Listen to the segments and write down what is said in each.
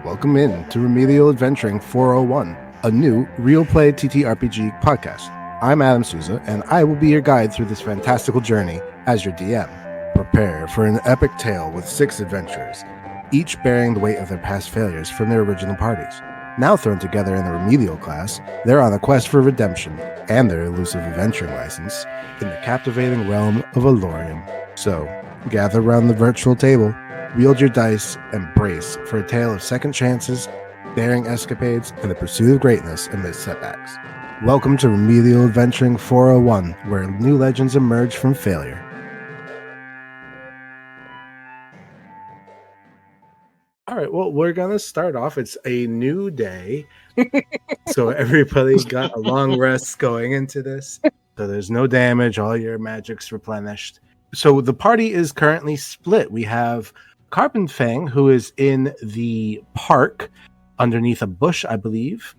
Welcome in to Remedial Adventuring 401, a new real play TTRPG podcast. I'm Adam Souza, and I will be your guide through this fantastical journey as your DM. Prepare for an epic tale with 6 adventurers, each bearing the weight of their past failures from their original parties. Now thrown together in the remedial class, they're on a quest for redemption and their elusive adventuring license in the captivating realm of Alorium. So, gather around the virtual table, wield your dice, and brace for a tale of second chances, daring escapades, and the pursuit of greatness amidst setbacks. Welcome to Remedial Adventuring 401, where new legends emerge from failure. All right, well, we're going to start off. It's a new day, so everybody got a long rest going into this. So there's no damage, all your magic's replenished. So the party is currently split. We have Carbon Fang, who is in the park underneath a bush, I believe.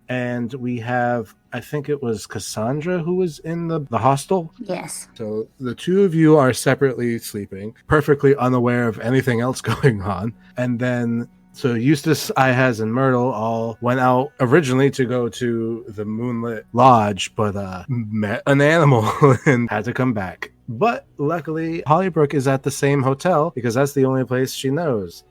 And we have, I think it was Cassandra who was in the hostel. Yes. So the two of you are separately sleeping, perfectly unaware of anything else going on. And then, so Eustace, Ihaz, and Myrtle all went out originally to go to the Moonlit Lodge, but met an animal and had to come back. But luckily, Hollybrook is at the same hotel because that's the only place she knows.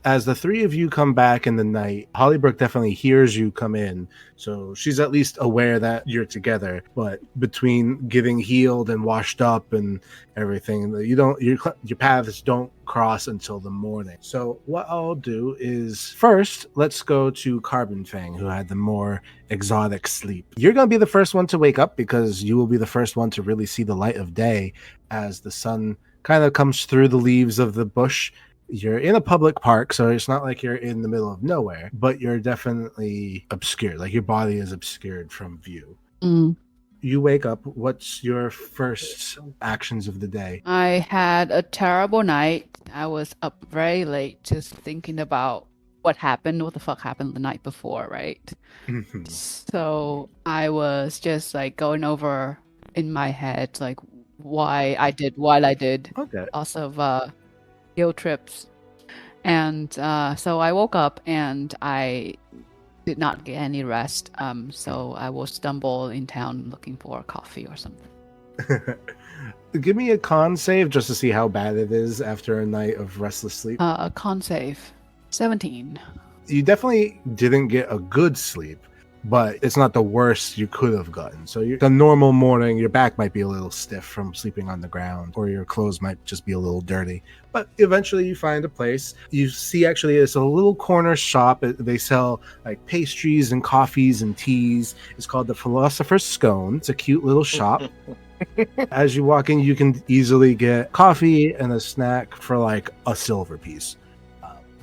As the three of you come back in the night, Hollybrook definitely hears you come in, so she's at least aware that you're together. But between getting healed and washed up and everything, your paths don't cross until the morning. So what I'll do is first, let's go to Carbon Fang, who had the more exotic sleep. You're going to be the first one to wake up because you will be the first one to really see the light of day as the sun kind of comes through the leaves of the bush. You're in a public park, so it's not like you're in the middle of nowhere, but you're definitely obscured. Like your body is obscured from view. You wake up. What's your first actions of the day? I had a terrible night. I was up very late just thinking about what the fuck happened the night before, right? So I was just like going over in my head like why I did what I did. Okay. Also guilt trips. And so I woke up and I did not get any rest. So I will stumble in town looking for coffee or something. Give me a con save just to see how bad it is after a night of restless sleep. A con save. 17. You definitely didn't get a good sleep, but it's not the worst you could have gotten. So a normal morning, your back might be a little stiff from sleeping on the ground, or your clothes might just be a little dirty. But eventually you find a place. You see actually it's a little corner shop. They sell like pastries and coffees and teas. It's called the Philosopher's Scone. It's a cute little shop. As you walk in, you can easily get coffee and a snack for like a silver piece.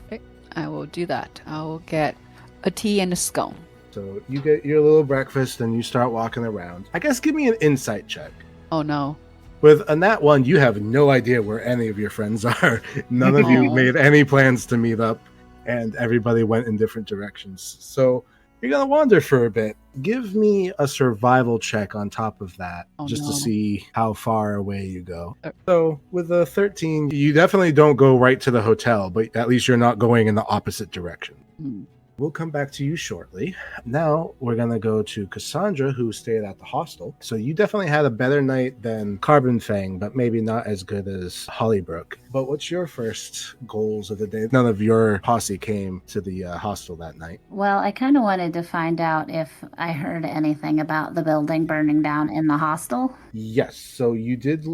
Okay, I will do that. I will get a tea and a scone. So you get your little breakfast and you start walking around. I guess give me an insight check. Oh no. With a nat 1, you have no idea where any of your friends are. None of you made any plans to meet up, and everybody went in different directions. So you're going to wander for a bit. Give me a survival check on top of that, to see how far away you go. So with a 13, you definitely don't go right to the hotel, but at least you're not going in the opposite direction. We'll come back to you shortly. Now we're going to go to Cassandra, who stayed at the hostel. So you definitely had a better night than Carbon Fang, but maybe not as good as Hollybrook. But what's your first goals of the day? None of your posse came to the hostel that night. Well, I kind of wanted to find out if I heard anything about the building burning down in the hostel. Yes, so you did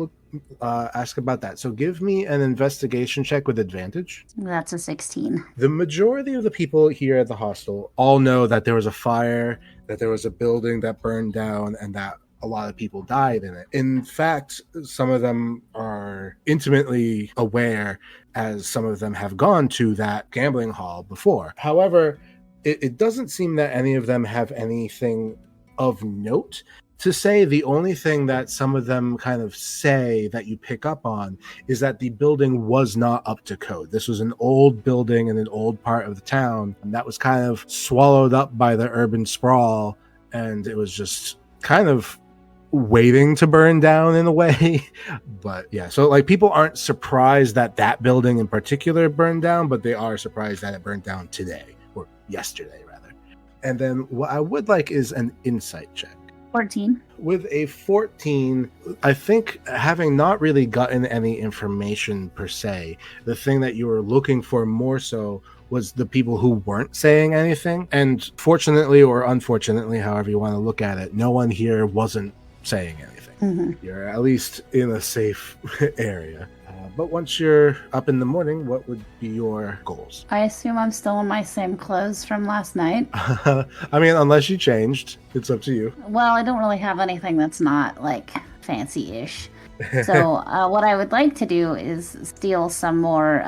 ask about that. So give me an investigation check with advantage. That's a 16. The majority of the people here at the hostel all know that there was a fire, that there was a building that burned down, and that a lot of people died in it. In fact, some of them are intimately aware, as some of them have gone to that gambling hall before. However, it doesn't seem that any of them have anything of note to say. The only thing that some of them kind of say that you pick up on is that the building was not up to code. This was an old building in an old part of the town, and that was kind of swallowed up by the urban sprawl, and it was just kind of waiting to burn down in a way. But yeah, so like people aren't surprised that that building in particular burned down, but they are surprised that it burned down today, or yesterday rather. And then what I would like is an insight check. 14. With a 14, I think having not really gotten any information per se, the thing that you were looking for more so was the people who weren't saying anything. And fortunately or unfortunately, however you want to look at it, no one here wasn't saying anything. Mm-hmm. You're at least in a safe area. But once you're up in the morning, what would be your goals? I assume I'm still in my same clothes from last night. I mean, unless you changed, it's up to you. Well, I don't really have anything that's not like fancy-ish. So what I would like to do is steal some more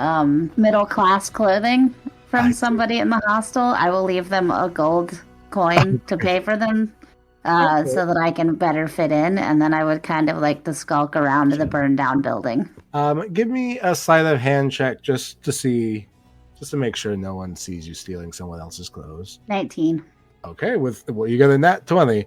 middle-class clothing from somebody in the hostel. I will leave them a gold coin to pay for them. So that I can better fit in, and then I would kind of like to skulk around to the burned down building. Give me a sleight of hand check just to make sure no one sees you stealing someone else's clothes. 19. Okay, you got a nat 20.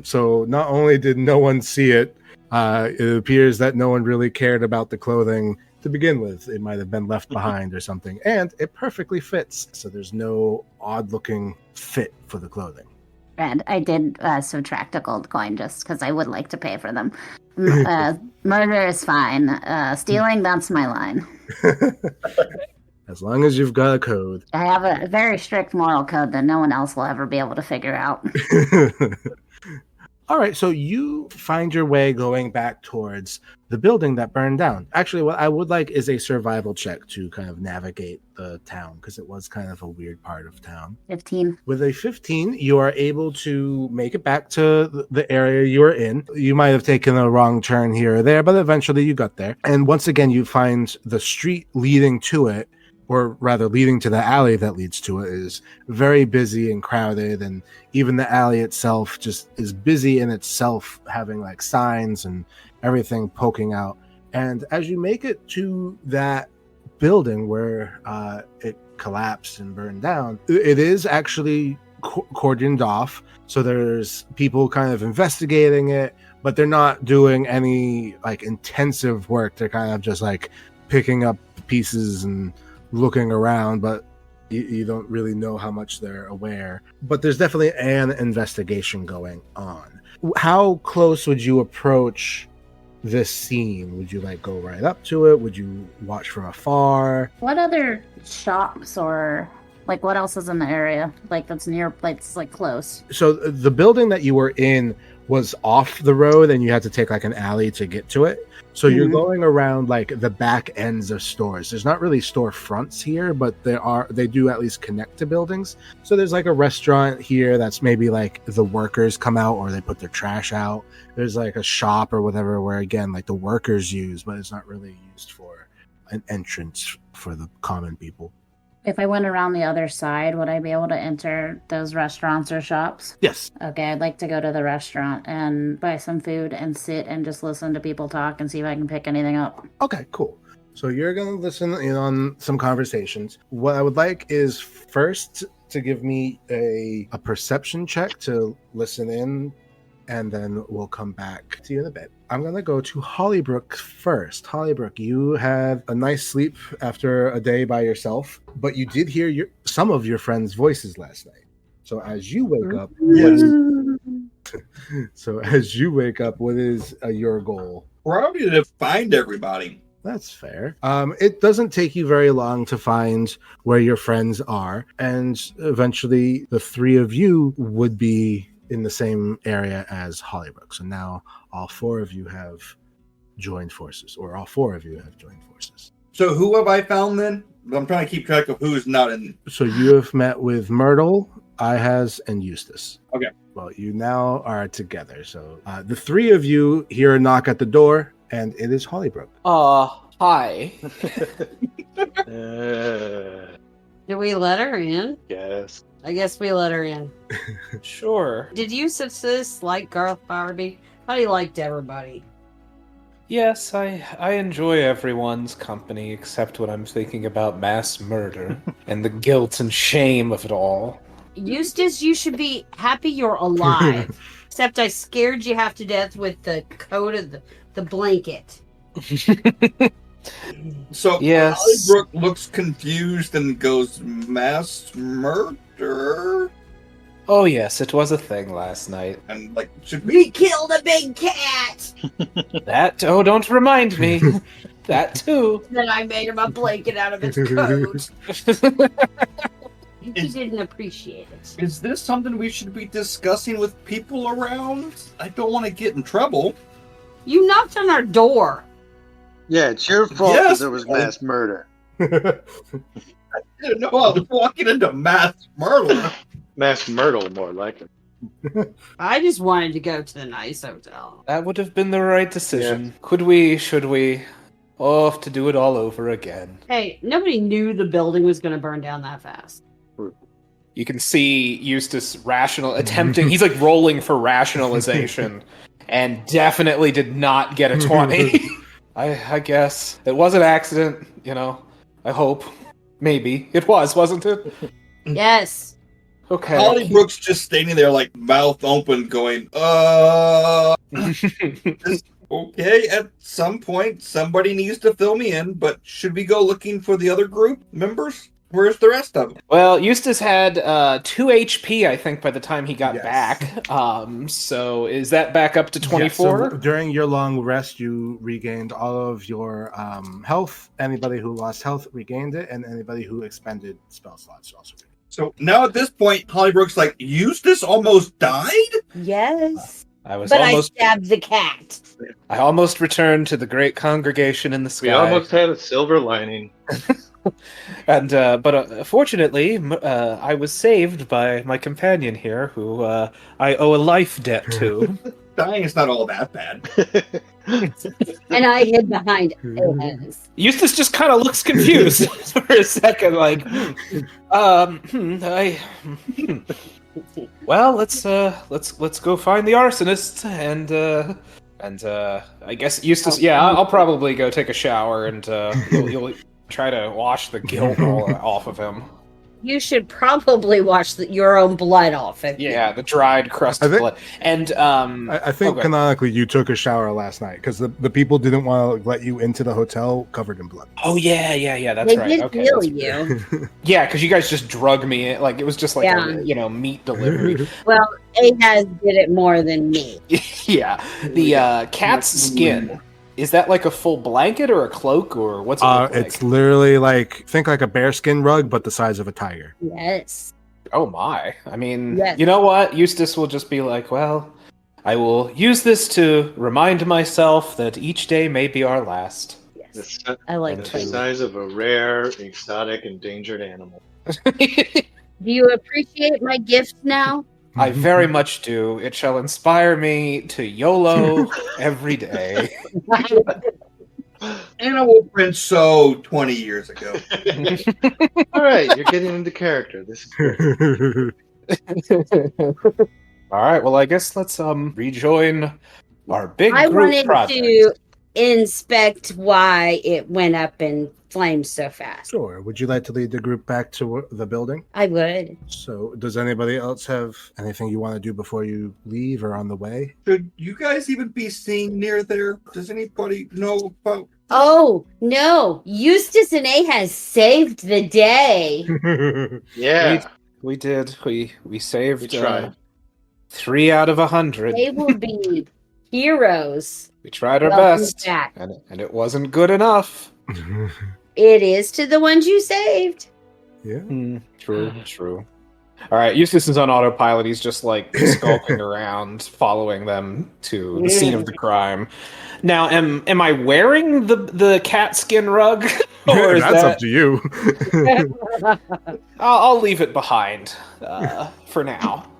So not only did no one see it, it appears that no one really cared about the clothing to begin with. It might have been left behind or something, and it perfectly fits. So there's no odd looking fit for the clothing. And I did subtract a gold coin just because I would like to pay for them. Murder is fine. Stealing, that's my line. As long as you've got a code. I have a very strict moral code that no one else will ever be able to figure out. All right, so you find your way going back towards the building that burned down. Actually, what I would like is a survival check to kind of navigate the town, because it was kind of a weird part of town. 15. With a 15, you are able to make it back to the area you were in. You might have taken a wrong turn here or there, but eventually you got there. And once again, you find the street leading to it, or rather leading to the alley that leads to it, is very busy and crowded, and even the alley itself just is busy in itself, having like signs and everything poking out. And as you make it to that building where it collapsed and burned down, it is actually cordoned off, so there's people kind of investigating it, but they're not doing any like intensive work. They're kind of just like picking up pieces and looking around, but you don't really know how much they're aware. But there's definitely an investigation going on. How close would you approach this scene? Would you like go right up to it? Would you watch from afar? What other shops or like what else is in the area like that's near, like it's like close? So the building that you were in was off the road, and you had to take like an alley to get to it. So you're going around like the back ends of stores. There's not really store fronts here, but they do at least connect to buildings. So there's like a restaurant here that's maybe like the workers come out or they put their trash out. There's like a shop or whatever where again like the workers use, but it's not really used for an entrance for the common people. If I went around the other side, would I be able to enter those restaurants or shops? Yes. Okay, I'd like to go to the restaurant and buy some food and sit and just listen to people talk and see if I can pick anything up. Okay, cool. So you're going to listen in on some conversations. What I would like is first to give me a perception check to listen in, and then we'll come back to you in a bit. I'm going to go to Hollybrook first. Hollybrook, you had a nice sleep after a day by yourself, but you did hear some of your friends' voices last night. So as you wake up, what is your goal? Probably to find everybody. That's fair. It doesn't take you very long to find where your friends are, and eventually the three of you would be in the same area as Hollybrook. So now all four of you have joined forces, or all four of you have joined forces. So who have I found then? I'm trying to keep track of who's not in. So you have met with Myrtle, Ihaz, and Eustace. Okay. Well, you now are together. So the three of you hear a knock at the door, and it is Hollybrook. Hi. Did we let her in? Yes. I guess we let her in. Sure. Did you subsist like Garth Barnaby? How he liked everybody? Yes, I enjoy everyone's company, except when I'm thinking about mass murder and the guilt and shame of it all. Eustace, you should be happy you're alive. Except I scared you half to death with the coat of the blanket. So Yes. Hollybrook looks confused and goes, mass murder? Oh yes, it was a thing last night. And like, should we? We killed a big cat! Oh, don't remind me. That too. Then I made him a blanket out of its coat. He didn't appreciate it. Is this something we should be discussing with people around? I don't want to get in trouble. You knocked on our door. Yeah, it's your fault Yes, that there was mass murder. I didn't know I was walking into mass murder. Mass myrtle, more like it. I just wanted to go to the nice hotel. That would have been the right decision. Yeah. Should we? Oh, have to do it all over again. Hey, nobody knew the building was going to burn down that fast. You can see Eustace attempting. He's like rolling for rationalization, and definitely did not get a 20. I guess it was an accident. I hope. Maybe it was, wasn't it? Yes. Okay. Hollybrook's just standing there, like mouth open, going, Okay, at some point, somebody needs to fill me in, but should we go looking for the other group members? Where's the rest of them? Well, Eustace had 2 HP, I think, by the time he got back. So is that back up to 24? Yeah, so during your long rest, you regained all of your health. Anybody who lost health regained it, and anybody who expended spell slots also regained it. So now at this point, Hollybrook's like, Eustace almost died? Yes. I stabbed the cat. I almost returned to the great congregation in the sky. We almost had a silver lining. And but fortunately, I was saved by my companion here, who I owe a life debt to. Dying is not all that bad. And I hid behind Ahaz. Eustace just kind of looks confused for a second, like, Well, let's go find the arsonist, and I guess Eustace. Yeah, I'll probably go take a shower, and you'll try to wash the guilt off of him. You should probably wash your own blood off of Yeah, the dried crust of blood. And I think canonically you took a shower last night because the people didn't want to let you into the hotel covered in blood. Oh yeah, that's right. They did Okay, kill you. Yeah, because you guys just drug me in, like it was just like a meat delivery. Well, Ahaz did it more than me. Yeah, the cat's skin. Is that like a full blanket or a cloak or what's it look like? It's literally think like a bearskin rug, but the size of a tiger. Yes. Oh my. I mean, Yes. You know what? Eustace will just be like, well, I will use this to remind myself that each day may be our last. Yes. I like the size of a rare, exotic, endangered animal. Do you appreciate my gift now? I very much do. It shall inspire me to YOLO every day. Animal print so 20 years ago. All right, you're getting into character. This is good. All right, well, I guess let's rejoin our big I group wanted project. to inspect why it went up in flames so fast. Sure. Would you like to lead the group back to the building? I would. So, does anybody else have anything you want to do before you leave or on the way? Should you guys even be seen near there? Does anybody know about... Oh, no. Eustace and Ahaz saved the day. Yeah. We did. We saved We tried. 3 out of 100. They will be heroes. We tried our Welcome best, back. and it wasn't good enough. It is to the ones you saved. Yeah. True. All right, Eustace is on autopilot. He's just like skulking around, following them to the scene of the crime. Now, am I wearing the cat skin rug? Or is That's up to you. I'll leave it behind for now.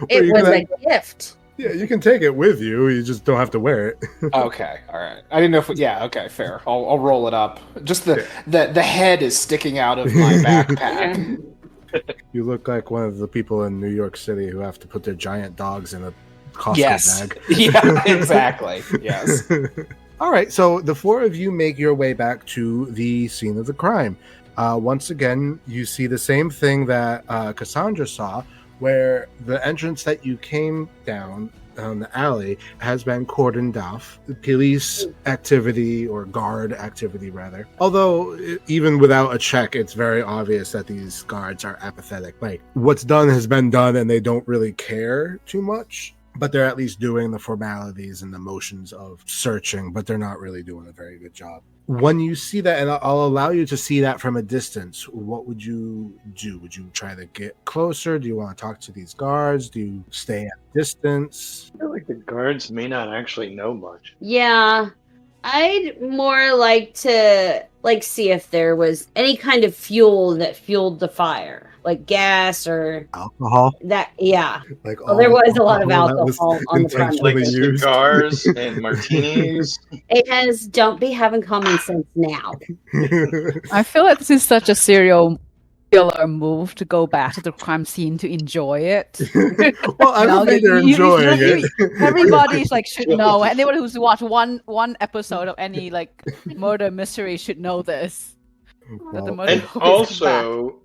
It was a gift. Yeah, you can take it with you. You just don't have to wear it. Okay, all right. I didn't know if okay, fair. I'll roll it up. Just the head is sticking out of my backpack. You look like one of the people in New York City who have to put their giant dogs in a Costco bag. Yeah, exactly. Yes. All right, so the 4 of you make your way back to the scene of the crime. Once again, you see the same thing that Cassandra saw, where the entrance that you came down, on the alley has been cordoned off. Police activity, or guard activity rather. Although even without a check, it's very obvious that these guards are apathetic. Like, what's done has been done and they don't really care too much. But they're at least doing the formalities and the motions of searching, but they're not really doing a very good job. When you see that, and I'll allow you to see that from a distance, what would you do? Would you try to get closer? Do you want to talk to these guards? Do you stay at distance? I feel like the guards may not actually know much. Yeah. I'd more like to see if there was any kind of fuel that fueled the fire, like gas or Alcohol? that. Yeah. Like, Well, there was a lot of that was alcohol on the front. intentionally Like used. cigars and martinis. It has. Don't be having common sense now. I feel like this is such a serial killer move to go back to the crime scene to enjoy it. Well, I don't think they're enjoying it. Everybody's like should know. Anyone who's watched one episode of any like murder mystery should know this. That the murder And hook is back. also,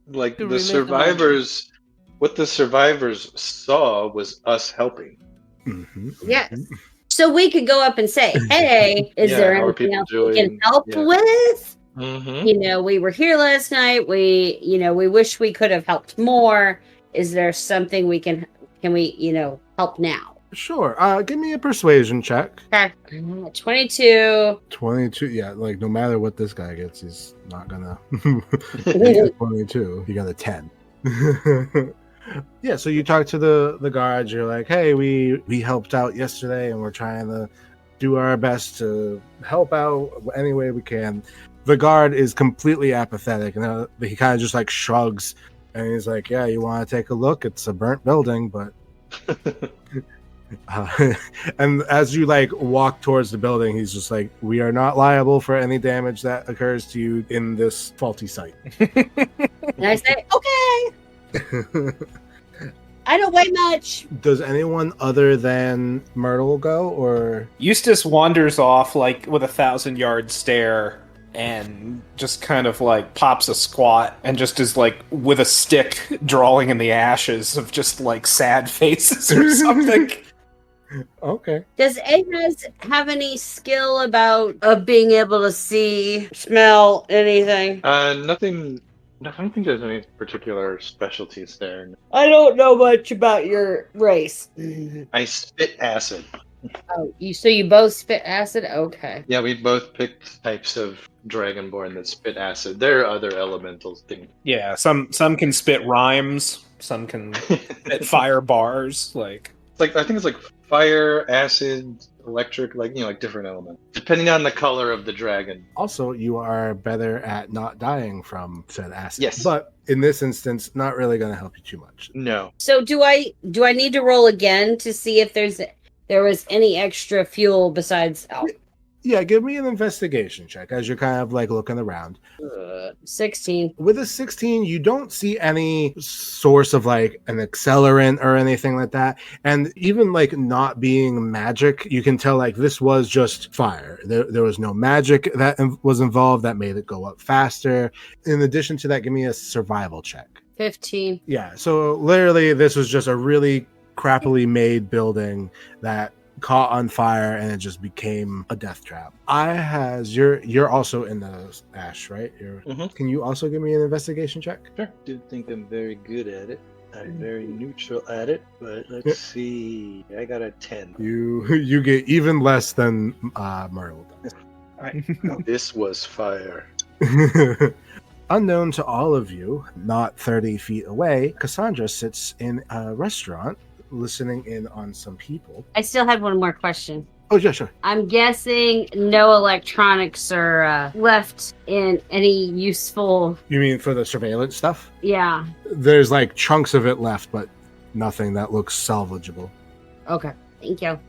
like To the relive the survivors, what the survivors saw was us helping. Mhm, Yes. mhm. So we could go up and say, "Hey, is Yeah, there how are anything people else we can doing? help Yeah. with? Mm-hmm. We were here last night. We wish we could have helped more. Is there something can we, help now?" Sure. Give me a persuasion check. Okay. 22. 22. Yeah, like no matter what this guy gets, he's not gonna get a 22. He got a 10. Yeah, so you talk to the guards. You're like, hey, we helped out yesterday, and we're trying to do our best to help out any way we can. The guard is completely apathetic, and he kind of just like shrugs, and he's like, yeah, you want to take a look? It's a burnt building, but and as you like walk towards the building, he's just like, we are not liable for any damage that occurs to you in this faulty site. And I say, "Okay, I don't weigh much." Does anyone other than Myrtle go, or Eustace wanders off like with a 1,000-yard stare and just kind of like pops a squat and just is like with a stick drawing in the ashes of just like sad faces or something. okay? Does Ahaz have any skill about being able to see, smell anything? Nothing. I don't think there's any particular specialties there. I don't know much about your race. I spit acid. Oh, you both spit acid? Okay. Yeah, we both picked types of dragonborn that spit acid. There are other elementals things. Yeah, some can spit rhymes, some can spit fire bars. Like Like I think it's like fire, acid, electric, like different elements, depending on the color of the dragon. Also, you are better at not dying from said acid. Yes. But in this instance, not really going to help you too much. No. So do I need to roll again to see if there was any extra fuel besides Yeah, give me an investigation check as you're kind of like looking around. 16. With a 16, you don't see any source of like an accelerant or anything like that. And even like not being magic, you can tell like this was just fire. There was no magic that was involved that made it go up faster. In addition to that, give me a survival check. 15. Yeah, so literally this was just a really crappily made building that caught on fire and it just became a death trap. You're also in the ash, right? Mhm. Can you also give me an investigation check? Sure. I do think I'm very good at it. I'm very neutral at it, but let's see. I got a 10. You get even less than Myrtle does. This was fire. Unknown to all of you, not 30 feet away, Cassandra sits in a restaurant listening in on some people. I still had one more question. Oh, yeah, sure. I'm guessing no electronics are left in any useful. You mean for the surveillance stuff? Yeah. There's like chunks of it left, but nothing that looks salvageable. Okay. Thank you.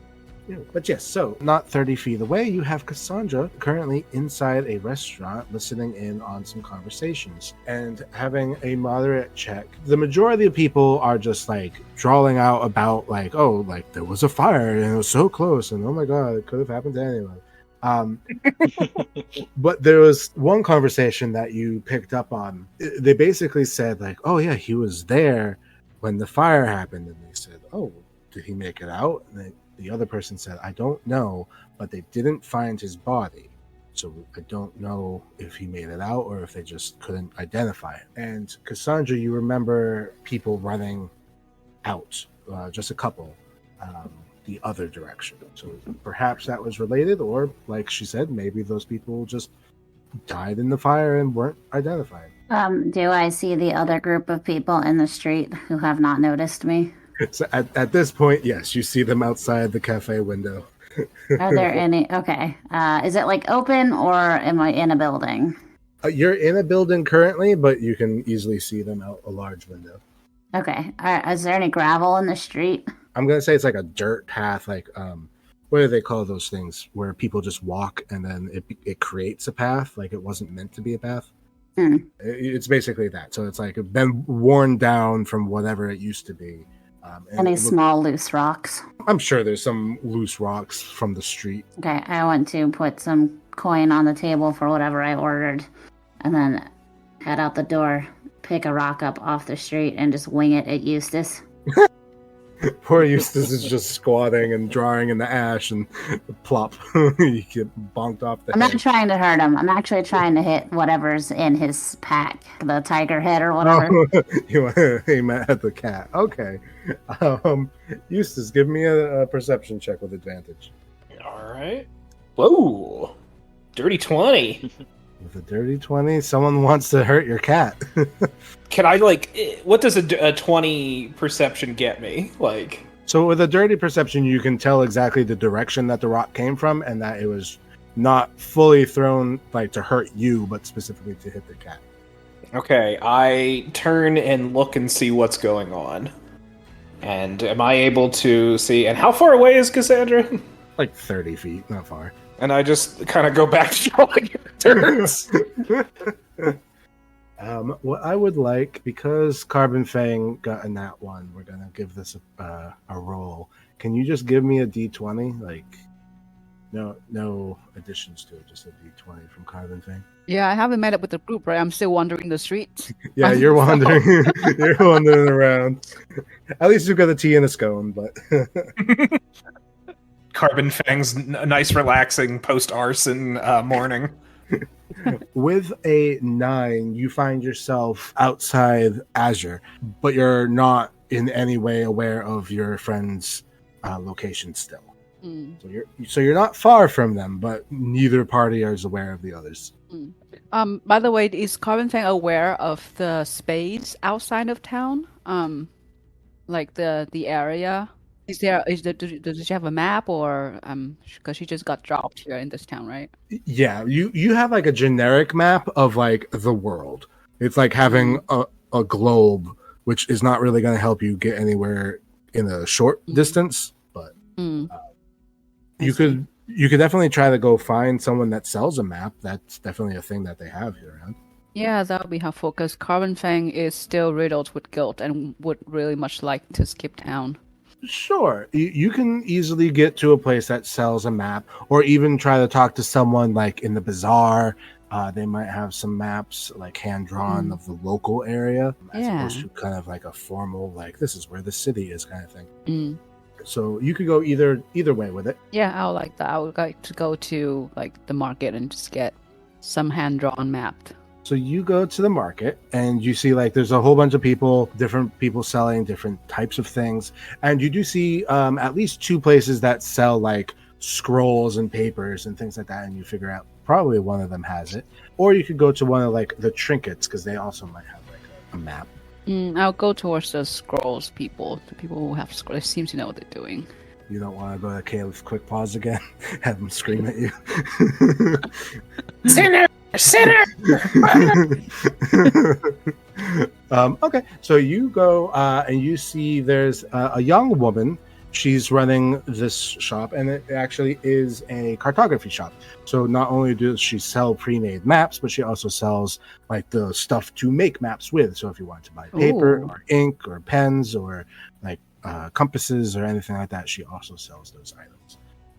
Yeah, but yes, so not 30 feet away, you have Cassandra currently inside a restaurant listening in on some conversations and having a moderate check. The majority of people are just like drawing out about like, oh, like there was a fire and it was so close and oh my god, it could have happened to anyone. But there was one conversation that you picked up on. They basically said like, oh yeah, he was there when the fire happened, and they said, oh, did he make it out? And the other person said, I don't know, but they didn't find his body. So I don't know if he made it out or if they just couldn't identify it. And Cassandra, you remember people running out, just a couple, the other direction. So perhaps that was related, or like she said, maybe those people just died in the fire and weren't identified. Do I see the other group of people in the street who have not noticed me? So at this point, yes, you see them outside the cafe window. Are there any? Okay. Is it like open or am I in a building? You're in a building currently, but you can easily see them out a large window. Okay. Is there any gravel in the street? I'm gonna say it's like a dirt path, like what do they call those things where people just walk and then it creates a path, like it wasn't meant to be a path. It's basically that. So it's like been worn down from whatever it used to be. Any small loose rocks? I'm sure there's some loose rocks from the street. Okay, I want to put some coin on the table for whatever I ordered, and then head out the door, pick a rock up off the street, and just wing it at Eustace. Poor Eustace is just squatting and drawing in the ash and plop. You get bonked off the I'm head. not trying to hurt him. I'm actually trying to hit whatever's in his pack, the tiger head or whatever. Oh, you want to aim at the cat. Okay. Eustace, give me a perception check with advantage. All right. Whoa. Dirty 20. With a dirty 20, someone wants to hurt your cat. Can I, what does a 20 perception get me? Like, So with a dirty perception, you can tell exactly the direction that the rock came from and that it was not fully thrown like to hurt you, but specifically to hit the cat. okay, I turn and look and see what's going on. And am I able to see? And how far away is Cassandra? Like 30 feet, not far. And I just kind of go back to drawing turns. What I would like, because Carbon Fang got a nat 1, we're gonna give this a roll. Can you just give me a d20? Like, no additions to it, just a d20 from Carbon Fang. Yeah, I haven't met up with the group, right? I'm still wandering the streets. Yeah, you're wandering. You're wandering around. At least you've got a tea and a scone, but Carbon Fang's nice, relaxing post-arson morning. with a 9, you find yourself outside Azure, but you're not in any way aware of your friend's location still. Mm. So you're not far from them, but neither party is aware of the others. By the way, is Carbon Fang aware of the space outside of town? Like the area? Does she have a map, or because she just got dropped here in this town, right? Yeah, you have like a generic map of like the world. It's like having a globe, which is not really going to help you get anywhere in a short distance, but you could definitely try to go find someone that sells a map. That's definitely a thing that they have here around. Yeah, that would be helpful because Carbon Fang is still riddled with guilt and would really much like to skip town. Sure, you can easily get to a place that sells a map, or even try to talk to someone like in the bazaar. They might have some maps like hand drawn of the local area, as opposed to kind of like a formal, like this is where the city is kind of thing. So you could go either way with it. Yeah, I would like that. I would like to go to like the market and just get some hand drawn mapped. So you go to the market and you see like there's a whole bunch of people, different people selling different types of things. And you do see at least 2 places that sell like scrolls and papers and things like that. And you figure out probably one of them has it. Or you could go to one of like the trinkets because they also might have like a map. I'll go towards the scrolls people. The people who have scrolls seem to know what they're doing. You don't want to go to Caleb's Quick Pause again? Have him scream at you. Sinner! Sinner! Okay, so you go and you see there's a young woman. She's running this shop, and it actually is a cartography shop. So not only does she sell pre-made maps, but she also sells like the stuff to make maps with. So if you want to buy paper or ink or pens or like compasses or anything like that, she also sells those items.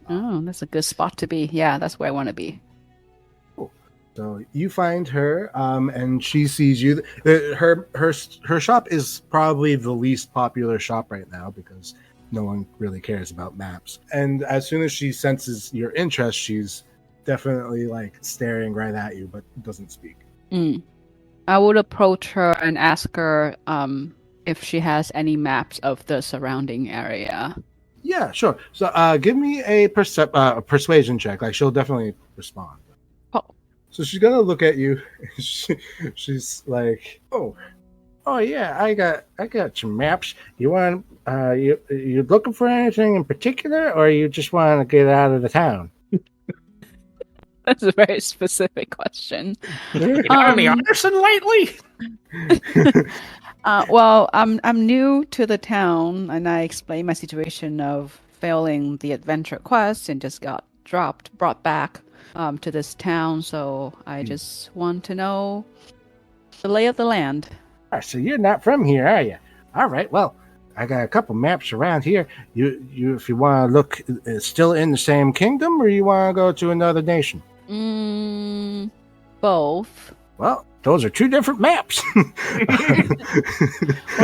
Oh, that's a good spot to be. Yeah, that's where I want to be. So you find her, and she sees you. Her shop is probably the least popular shop right now because no one really cares about maps. And as soon as she senses your interest, she's definitely like staring right at you, but doesn't speak. I would approach her and ask her if she has any maps of the surrounding area. Yeah, sure. So give me a persuasion check. Like, she'll definitely respond. Oh. So she's gonna look at you. She's like, "Oh, yeah, I got some maps. You want you looking for anything in particular, or you just want to get out of the town?" That's a very specific question. You got any arson lately? Well, I'm new to the town, and I explained my situation of failing the adventure quest and just got brought back to this town. So I just want to know the lay of the land. So you're not from here, are you? All right. Well, I got a couple maps around here. You if you want to look, still in the same kingdom, or you want to go to another nation? Both. Well, those are two different maps. Well,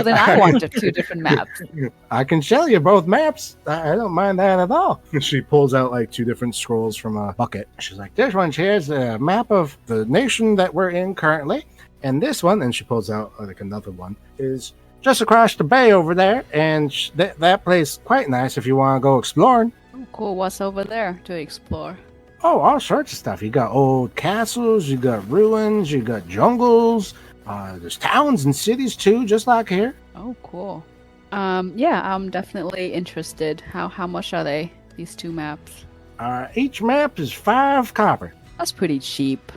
then I want the two different maps. I can show you both maps. I don't mind that at all. She pulls out like two different scrolls from a bucket. She's like, this one here's a map of the nation that we're in currently. And this one, and she pulls out like another one, is just across the bay over there. And that place quite nice if you want to go exploring. Oh, cool. What's over there to explore? Oh, all sorts of stuff. You got old castles, you got ruins, you got jungles. There's towns and cities too, just like here. Oh, cool. Yeah, I'm definitely interested. How much are they? These two maps? Each map is 5 copper. That's pretty cheap.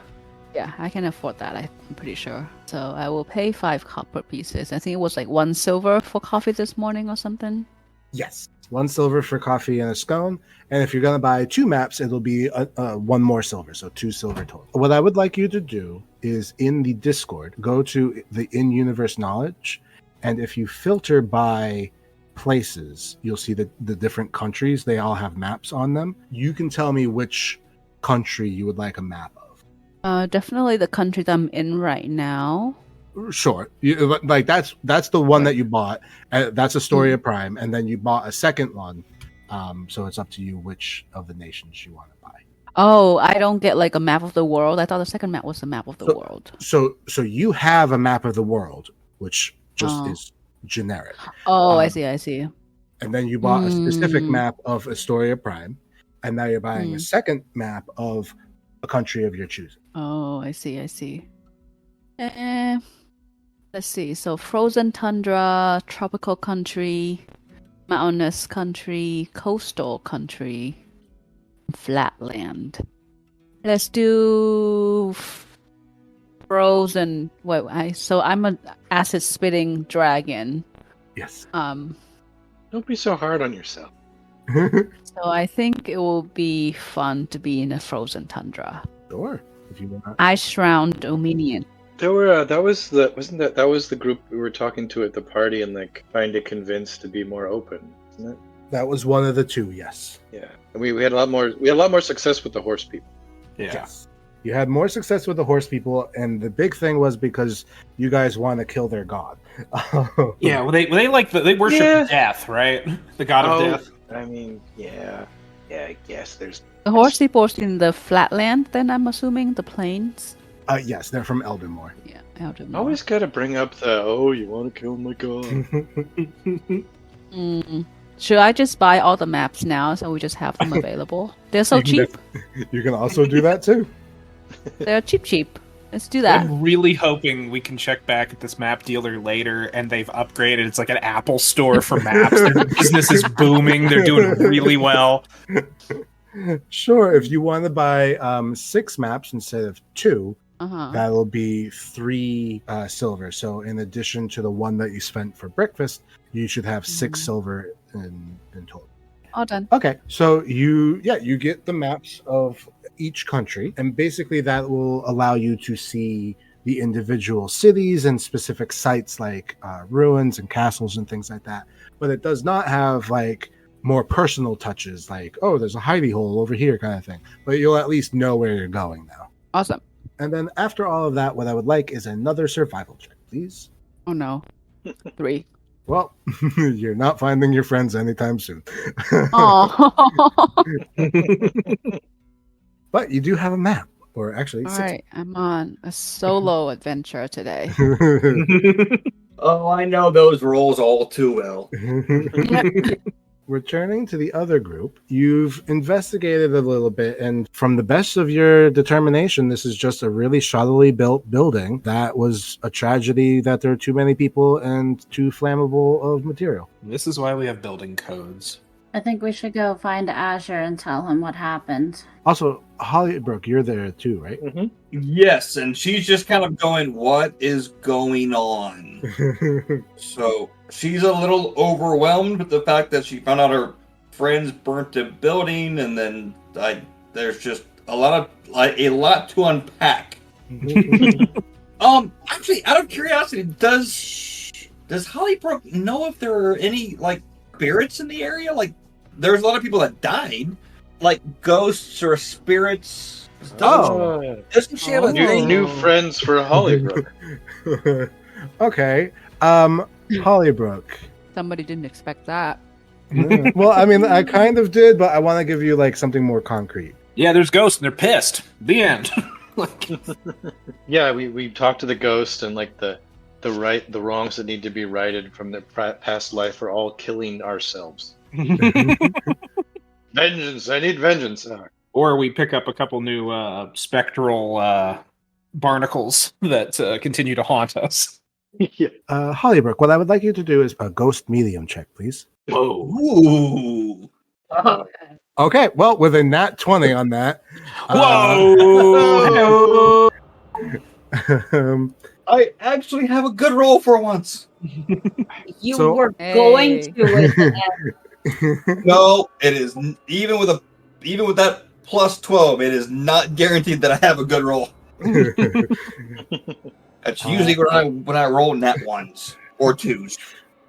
Yeah, I can afford that. I'm pretty sure. So I will pay 5 copper pieces. I think it was like 1 silver for coffee this morning or something. Yes. 1 silver for coffee and a scone. And if you're going to buy 2 maps, it'll be 1 more silver. So 2 silver total. What I would like you to do is in the Discord, go to the in-universe knowledge. And if you filter by places, you'll see the different countries. They all have maps on them. You can tell me which country you would like a map of. Definitely the country that I'm in right now. Sure, like that's the one that you bought. That's Astoria Prime, and then you bought a second one. So it's up to you which of the nations you want to buy. Oh, I don't get like a map of the world. I thought the second map was the map of the world. So you have a map of the world, which just is generic. Oh, I see. And then you bought a specific map of Astoria Prime, and now you're buying a second map of a country of your choosing. Oh, I see. Let's see. So frozen tundra, tropical country, mountainous country, coastal country, flatland. Let's do frozen. So I'm an acid spitting dragon. Yes. Don't be so hard on yourself. So I think it will be fun to be in a frozen tundra. Sure. If you want. Ice Shroud Dominion. There were that was the group we were talking to at the party and like trying to convince to be more open, isn't it? That was one of the 2, yes. Yeah. And we had a lot more success with the horse people. Yeah. Yes. You had more success with the horse people, and the big thing was because you guys want to kill their god. Yeah, well, they they worship death, right? The god of death. I mean, yeah, I guess there's The horse people in the flatland, then I'm assuming the plains. Yes, they're from Eldermore. Yeah, Eldermore. always gotta bring up you want to kill my god. Should I just buy all the maps now so we just have them available? They're so cheap. You can also do that too. They're cheap. Let's do that. I'm really hoping we can check back at this map dealer later and they've upgraded. It's like an Apple store for maps. Their business is booming. They're doing really well. Sure, if you want to buy 6 maps instead of 2, that'll be 3 silver. So in addition to the 1 that you spent for breakfast, you should have 6 silver in total. All done. Okay, so you get the maps of each country, and basically that will allow you to see the individual cities and specific sites like ruins and castles and things like that. But it does not have like more personal touches like, oh, there's a hidey hole over here kind of thing. But you'll at least know where you're going now. Awesome. And then after all of that, what I would like is another survival check, please. Oh no. 3. Well, you're not finding your friends anytime soon. Oh. But you do have a map, or actually All 6. right, I'm on a solo adventure today. Oh, I know those roles all too well. Returning to the other group, you've investigated a little bit, and from the best of your determination, this is just a really shoddily built building that was a tragedy that there are too many people and too flammable of material. This is why we have building codes. I think we should go find Asher and tell him what happened. Also, Hollybrook, you're there too, right? Yes, and she's just kind of going, what is going on? So she's a little overwhelmed with the fact that she found out her friends burnt the building, and then there's just a lot to unpack. Actually, out of curiosity, does Hollybrook know if there are any like spirits in the area? Like, there's a lot of people that died, like ghosts or spirits. Doesn't she have a thing? New friends for Hollybrook. Okay. Hollybrook. Somebody didn't expect that. Well, I mean, I kind of did, but I want to give you like something more concrete. Yeah, there's ghosts and they're pissed. The end. Yeah, we talked to the ghost, and like the wrongs that need to be righted from their past life are all killing ourselves. Vengeance! I need vengeance. Or we pick up a couple new spectral barnacles that continue to haunt us. Yeah. Hollybrook, what I would like you to do is a ghost medium check, please. Whoa. Ooh. Okay, well, with a nat 20 on that. Whoa! I actually have a good roll for once. You So- were Hey. going to with the No, it is even with that plus 12, it is not guaranteed that I have a good roll. That's usually when I roll nat ones or twos.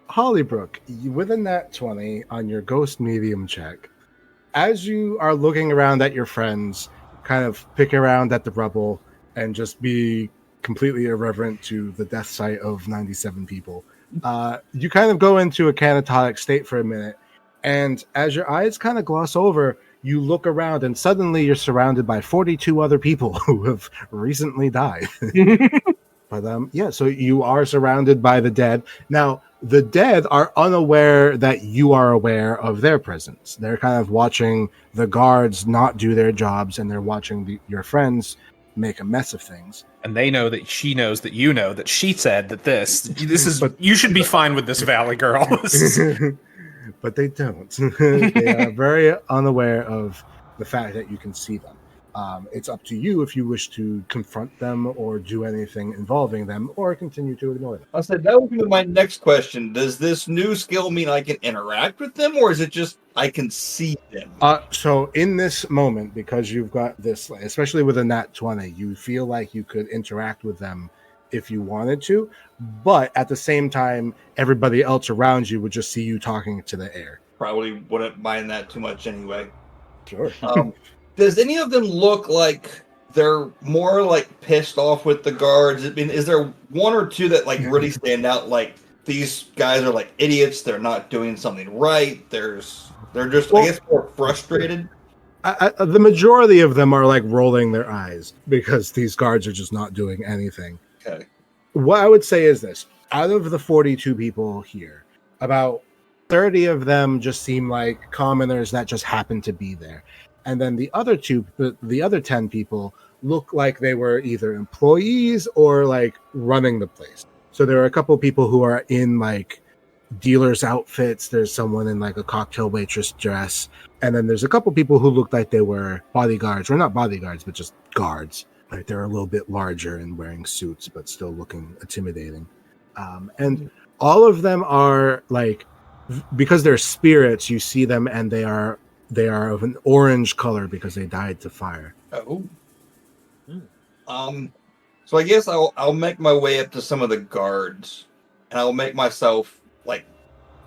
Hollybrook, with a nat 20 on your ghost medium check, as you are looking around at your friends, kind of pick around at the rubble and just be completely irreverent to the death site of 97 people, you kind of go into a catatonic state for a minute, and as your eyes kind of gloss over, you look around and suddenly you're surrounded by 42 other people who have recently died. But yeah, so you are surrounded by the dead. Now, the dead are unaware that you are aware of their presence. They're kind of watching the guards not do their jobs, and they're watching your friends make a mess of things. And they know that she knows that you know that she said that this is you should be fine with this, Valley Girl. But they don't. They are very unaware of the fact that you can see them. It's up to you if you wish to confront them or do anything involving them, or continue to ignore them. I said that would be my next question. Does this new skill mean I can interact with them, or is it just I can see them? So in this moment, because you've got this, especially with a nat 20, you feel like you could interact with them if you wanted to, but at the same time, everybody else around you would just see you talking to the air. Probably wouldn't mind that too much anyway. Sure. Does any of them look like they're more like pissed off with the guards? I mean, is there one or two that like really stand out? Like these guys are like idiots. They're not doing something right. They're just, I guess, more frustrated. The majority of them are like rolling their eyes because these guards are just not doing anything. Okay. What I would say is this: out of the 42 people here, about 30 of them just seem like commoners that just happen to be there. And then the other 10 people look like they were either employees or like running the place. So there are a couple of people who are in like dealer's outfits. There's someone in like a cocktail waitress dress. And then there's a couple of people who looked like they were bodyguards, or not bodyguards, but just guards. Like they're a little bit larger and wearing suits, but still looking intimidating. And all of them are like, because they're spirits, you see them and they are of an orange color because they died to fire. Oh. So I guess I'll make my way up to some of the guards, and I'll make myself like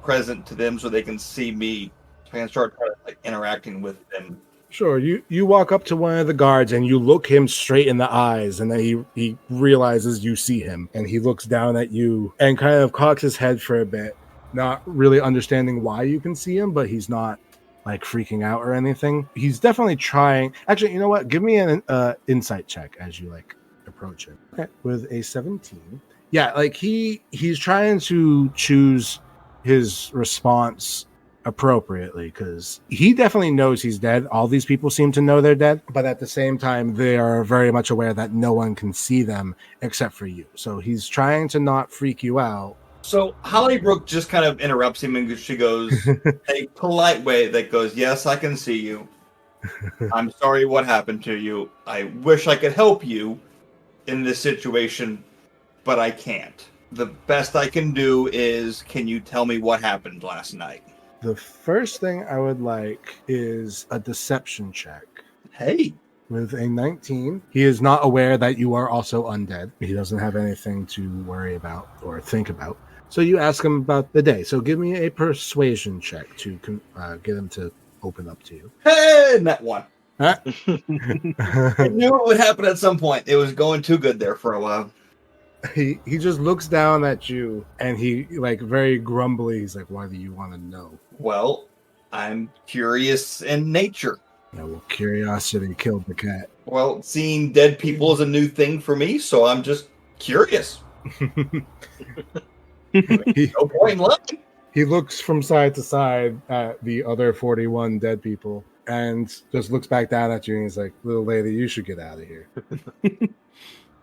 present to them so they can see me, and start like interacting with them. Sure, you walk up to one of the guards and you look him straight in the eyes, and then he realizes you see him, and he looks down at you and kind of cocks his head for a bit, not really understanding why you can see him, but he's not like freaking out or anything. He's definitely trying. Actually, you know what? Give me an insight check as you like approach him. Okay, with a 17. Yeah, like he's trying to choose his response appropriately because he definitely knows he's dead. All these people seem to know they're dead, but at the same time, they are very much aware that no one can see them except for you. So he's trying to not freak you out. So Hollybrook just kind of interrupts him and she goes, a polite way that goes, yes, I can see you. I'm sorry what happened to you. I wish I could help you in this situation, but I can't. The best I can do is, can you tell me what happened last night? The first thing I would like is a deception check. Hey. With a 19, he is not aware that you are also undead. He doesn't have anything to worry about or think about. So you ask him about the day. So give me a persuasion check to get him to open up to you. Hey, that one. Huh? I knew it would happen at some point. It was going too good there for a while. He just looks down at you and he like very grumbly. He's like, "Why do you want to know?" Well, I'm curious in nature. Yeah, well, curiosity killed the cat. Well, seeing dead people is a new thing for me, so I'm just curious. No point in lying. He looks from side to side at the other 41 dead people and just looks back down at you and he's like, "Little lady, you should get out of here."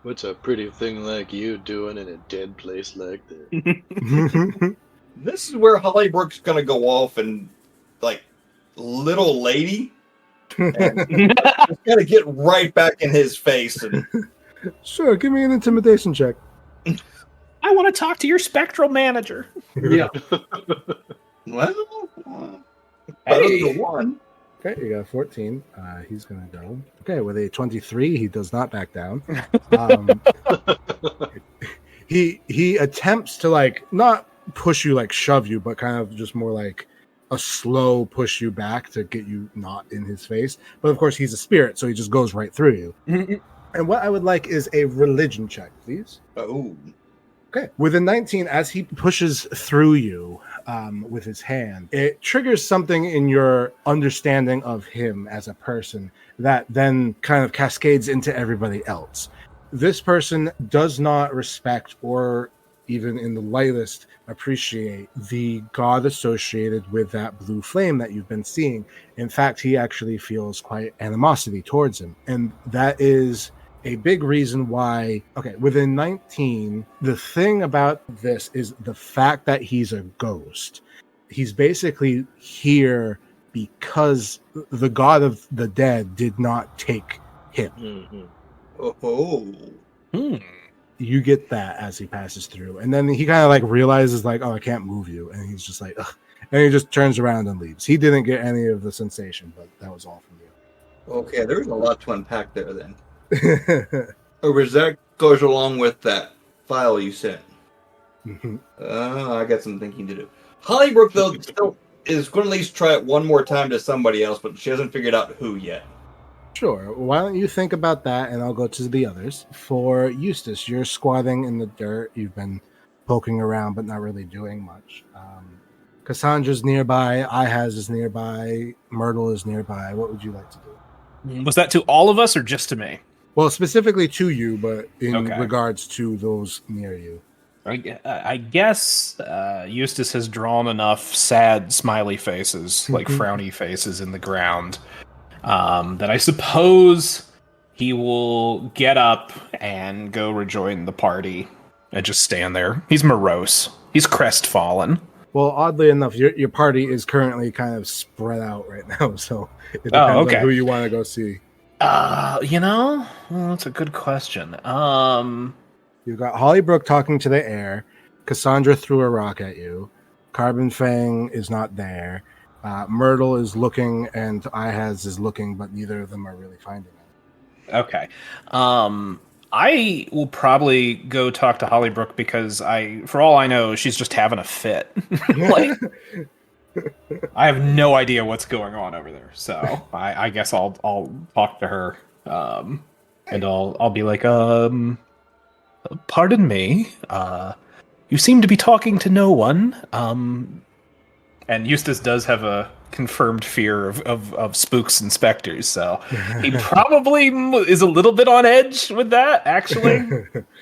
What's a pretty thing like you doing in a dead place like that? This is where Hollybrook's going to go off and, like, little lady, and just got to get right back in his face. And Sure, give me an intimidation check. I want to talk to your spectral manager. yeah. Well, better than one. Okay, you got 14. He's going to go. Okay, with a 23, he does not back down. He attempts to, like, not push you, like, shove you, but kind of just more like a slow push you back to get you not in his face. But, of course, he's a spirit, so he just goes right through you. And what I would like is a religion check, please. Oh. Okay. With a 19, as he pushes through you with his hand, it triggers something in your understanding of him as a person that then kind of cascades into everybody else. This person does not respect or even in the lightest appreciate the god associated with that blue flame that you've been seeing. In fact, he actually feels quite animosity towards him. And that is a big reason why, okay, within 19, the thing about this is the fact that he's a ghost. He's basically here because the god of the dead did not take him. Mm-hmm. Oh. You get that as he passes through. And then he kind of like realizes like, oh, I can't move you. And he's just like, ugh. And he just turns around and leaves. He didn't get any of the sensation, but that was all from you. Okay, there's a lot to unpack there then. Or was that goes along with that file you sent? I got some thinking to do. Hollybrook, though, still is going to at least try it one more time to somebody else, but she hasn't figured out who yet. Sure. Why don't you think about that, and I'll go to the others. For Eustace, you're squatting in the dirt. You've been poking around, but not really doing much. Cassandra's nearby. Ihaz is nearby. Myrtle is nearby. What would you like to do? Was that to all of us or just to me? Well, specifically to you, but in Okay. regards to those near you. I guess Eustace has drawn enough sad, smiley faces, like frowny faces in the ground, that I suppose he will get up and go rejoin the party and just stand there. He's morose. He's crestfallen. Well, oddly enough, your party is currently kind of spread out right now, so it depends on who you want to go see. Well, that's a good question. You've got Hollybrook talking to the air. Cassandra threw a rock at you. Carbon Fang is not there. Myrtle is looking, and Ihaz is looking, but neither of them are really finding it. Okay. I will probably go talk to Hollybrook because for all I know, she's just having a fit. Like, I have no idea what's going on over there. So I guess I'll talk to her, and I'll be like, pardon me, You seem to be talking to no one. And Eustace does have a confirmed fear of spooks and specters, so he probably is a little bit on edge with that, actually,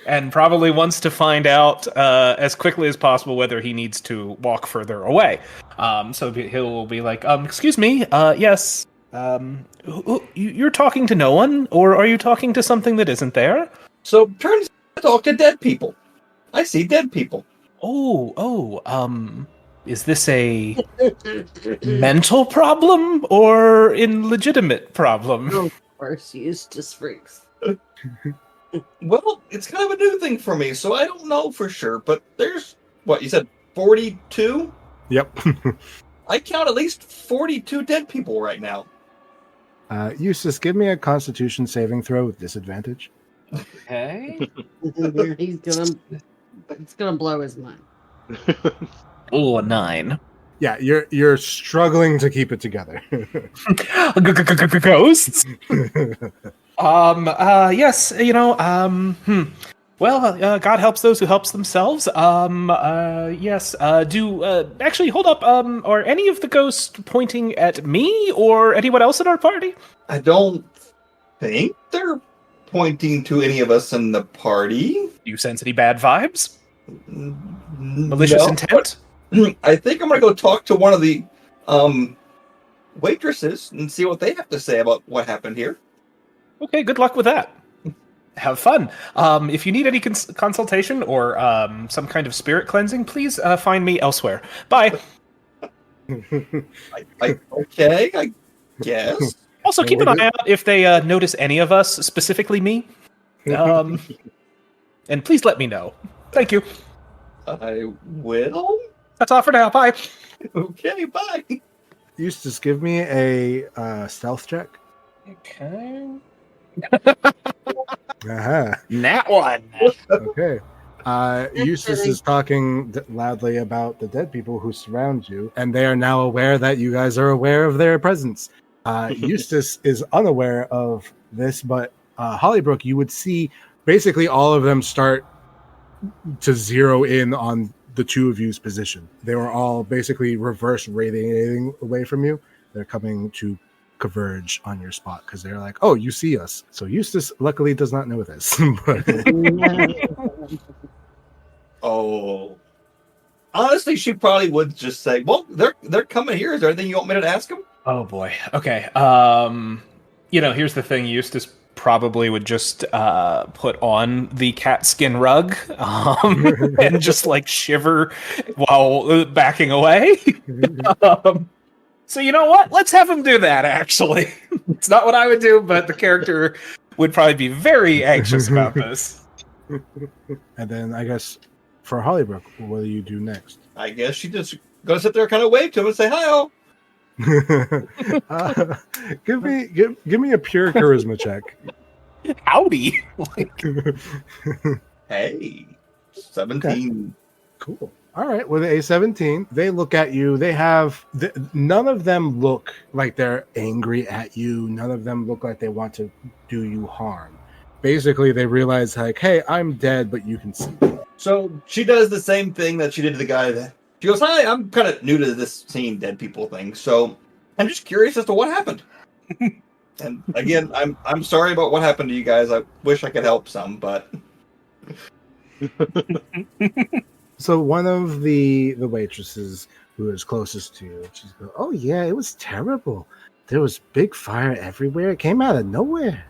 and probably wants to find out as quickly as possible whether he needs to walk further away. So he'll be like, excuse me, yes, you're talking to no one, or are you talking to something that isn't there? So turns out I talk to dead people. I see dead people. Is this a mental problem or a legitimate problem? Of course, Eustace freaks. Well, it's kind of a new thing for me, so I don't know for sure. But there's, what, you said 42? Yep. I count at least 42 dead people right now. Eustace, give me a Constitution saving throw with disadvantage. Okay. It's gonna blow his mind. Oh, a 9. Yeah, you're struggling to keep it together. Ghosts? Yes, Well, God helps those who helps themselves. Yes, actually, hold up, are any of the ghosts pointing at me or anyone else in our party? I don't think they're pointing to any of us in the party. Do you sense any bad vibes? Malicious intent? I think I'm gonna go talk to one of the waitresses and see what they have to say about what happened here. Okay, good luck with that. Have fun. If you need any consultation or some kind of spirit cleansing, please find me elsewhere. Bye. Okay, I guess. Also, keep an eye out if they notice any of us, specifically me. And please let me know. Thank you. I will. That's all for now. Bye. Okay, bye. Eustace, give me a stealth check. Okay. Uh-huh. That one. Okay. Eustace is talking loudly about the dead people who surround you, and they are now aware that you guys are aware of their presence. Eustace is unaware of this, but Hollybrook, you would see basically all of them start to zero in on the two of you's position. They were all basically reverse radiating away from you. They're coming to converge on your spot because they're like, oh, you see us. So Eustace luckily does not know this. Oh, honestly, she probably would just say, well, they're coming here. Is there anything you want me to ask them? Oh boy. Okay. Here's the thing. Eustace probably would just put on the cat skin rug and just like shiver while backing away. So you know what? Let's have him do that, actually. It's not what I would do, but the character would probably be very anxious about this. And then I guess for Hollybrook, what do you do next? I guess she just gonna sit there, kind of wave to him and say, hi-oh. Give me a pure charisma check. Howdy. Hey, 17. Okay. Cool. All right, with a 17, they look at you. They have none of them look like they're angry at you. None of them look like they want to do you harm. Basically, they realize like, hey, I'm dead, but you can see me. So she does the same thing that she did to the guy. That she goes, hi, I'm kind of new to this seeing dead people thing, so I'm just curious as to what happened. And again, I'm sorry about what happened to you guys. I wish I could help some, but So one of the waitresses who is closest to you, she's going, oh yeah, it was terrible. There was big fire everywhere. It came out of nowhere.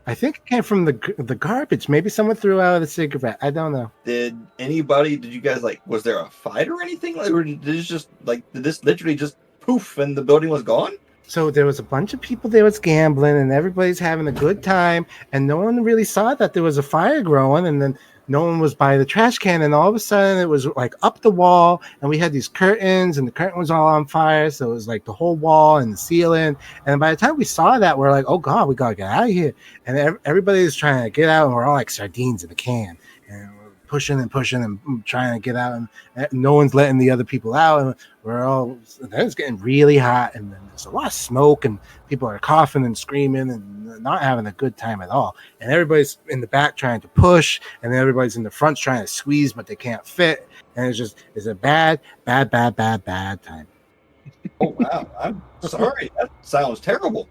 I think it came from the garbage. Maybe someone threw out a cigarette. I don't know. did you guys was there a fight or anything? Or did this literally just poof and the building was gone? So there was a bunch of people there was gambling and everybody's having a good time and no one really saw that there was a fire growing, and then no one was by the trash can, and all of a sudden it was like up the wall, and we had these curtains and the curtain was all on fire, so it was like the whole wall and the ceiling. And by the time we saw that, we're like, oh god, we gotta get out of here. And everybody's trying to get out, and we're all like sardines in a can, and we're pushing and pushing and trying to get out, and no one's letting the other people out, and then it's getting really hot, and then there's a lot of smoke, and people are coughing and screaming and not having a good time at all, and everybody's in the back trying to push, and then everybody's in the front trying to squeeze, but they can't fit, and it's a bad time. Oh wow! I'm sorry. That sounds terrible.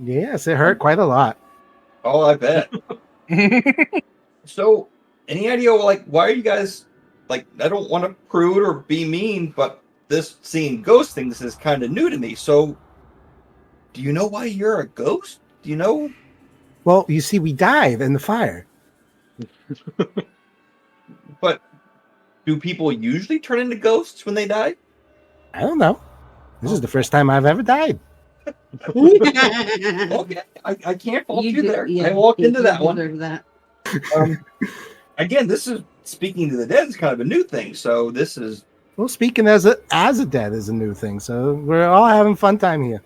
Yes, it hurt quite a lot. Oh, I bet. So, any idea, like, why are you guys, like, I don't want to prude or be mean, but this seeing ghost thing, this is kind of new to me. So, do you know why you're a ghost? Do you know? Well, you see, we died in the fire. But do people usually turn into ghosts when they die? I don't know. This is the first time I've ever died. Okay, I can't fault you there. I walked into that one. That. Again, this is speaking to the dead is kind of a new thing. So this is Well, speaking as a dead is a new thing, so we're all having fun time here.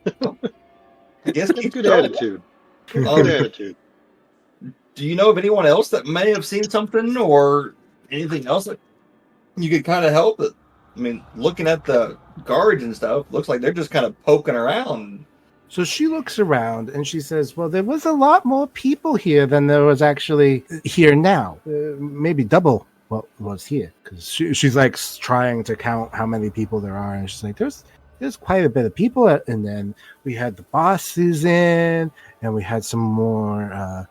I guess Good attitude. Good attitude. Do you know of anyone else that may have seen something or anything else that you could kind of help? I mean, looking at the guards and stuff, looks like they're just kind of poking around. So she looks around and she says, well, there was a lot more people here than there was actually here now. Maybe double what was here. Because she's like trying to count how many people there are. And she's like, there's quite a bit of people. And then we had the bosses in, and we had some more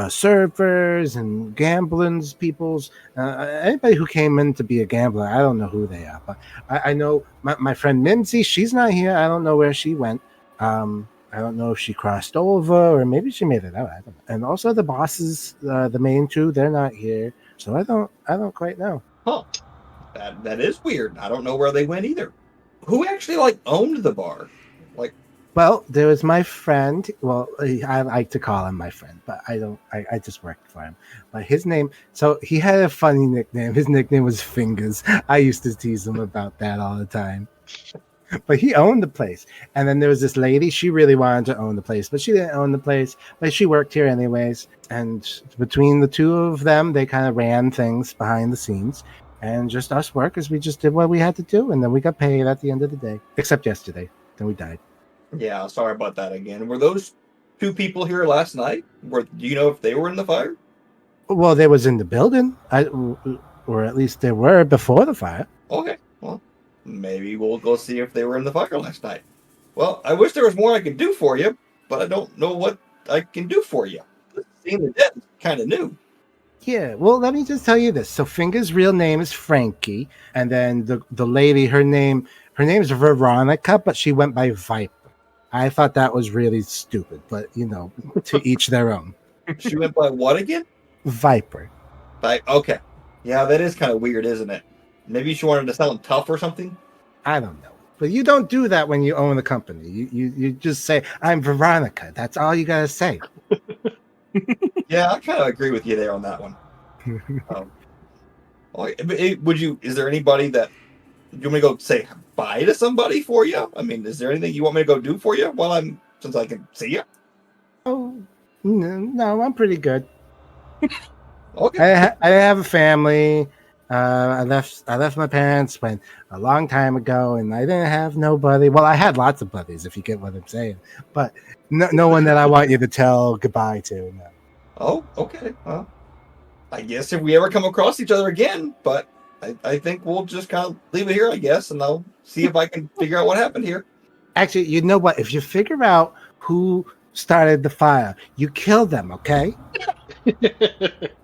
servers and gambling peoples. Anybody who came in to be a gambler, I don't know who they are. But I know my friend Mimsy, she's not here. I don't know where she went. I don't know if she crossed over or maybe she made it out. I don't know. And also the bosses, the main two, they're not here. So I don't quite know. Huh. That is weird. I don't know where they went either. Who actually like owned the bar? Like, well, there was my friend. Well, I like to call him my friend, but I don't. I just worked for him. But his name. So he had a funny nickname. His nickname was Fingers. I used to tease him about that all the time. But he owned the place. And then there was this lady. She really wanted to own the place, but she didn't own the place. But she worked here anyways. And between the two of them, they kind of ran things behind the scenes. And just us workers, we just did what we had to do. And then we got paid at the end of the day. Except yesterday. Then we died. yeah, sorry about that again. Were those two people here last night? Do you know if they were in the fire? Well, they was in the building. Or at least they were before the fire. Okay, well, maybe we'll go see if they were in the fire last night. Well, I wish there was more I could do for you, but I don't know what I can do for you. Seeing the dead is kind of new. Yeah, well, let me just tell you this. So Finger's real name is Frankie, and then the lady, her name is Veronica, but she went by Viper. I thought that was really stupid, but to each their own. She went by what again? Viper. Okay. Yeah, that is kind of weird, isn't it? Maybe she wanted to sound tough or something? I don't know. But you don't do that when you own a company. You just say, I'm Veronica. That's all you got to say. Yeah, I kind of agree with you there on that one. Is there anybody that you want me to go say bye to somebody for you? I mean, is there anything you want me to go do for you since I can see you? Oh, no, I'm pretty good. Okay. I have a family. I left my parents a long time ago, and I didn't have nobody. Well, I had lots of buddies, if you get what I'm saying, but no one that I want you to tell goodbye to. No. Oh, okay. Well, I guess if we ever come across each other again, but I think we'll just kind of leave it here, I guess, and I'll see if I can figure out what happened here. Actually, you know what? If you figure out who started the fire, you kill them, okay?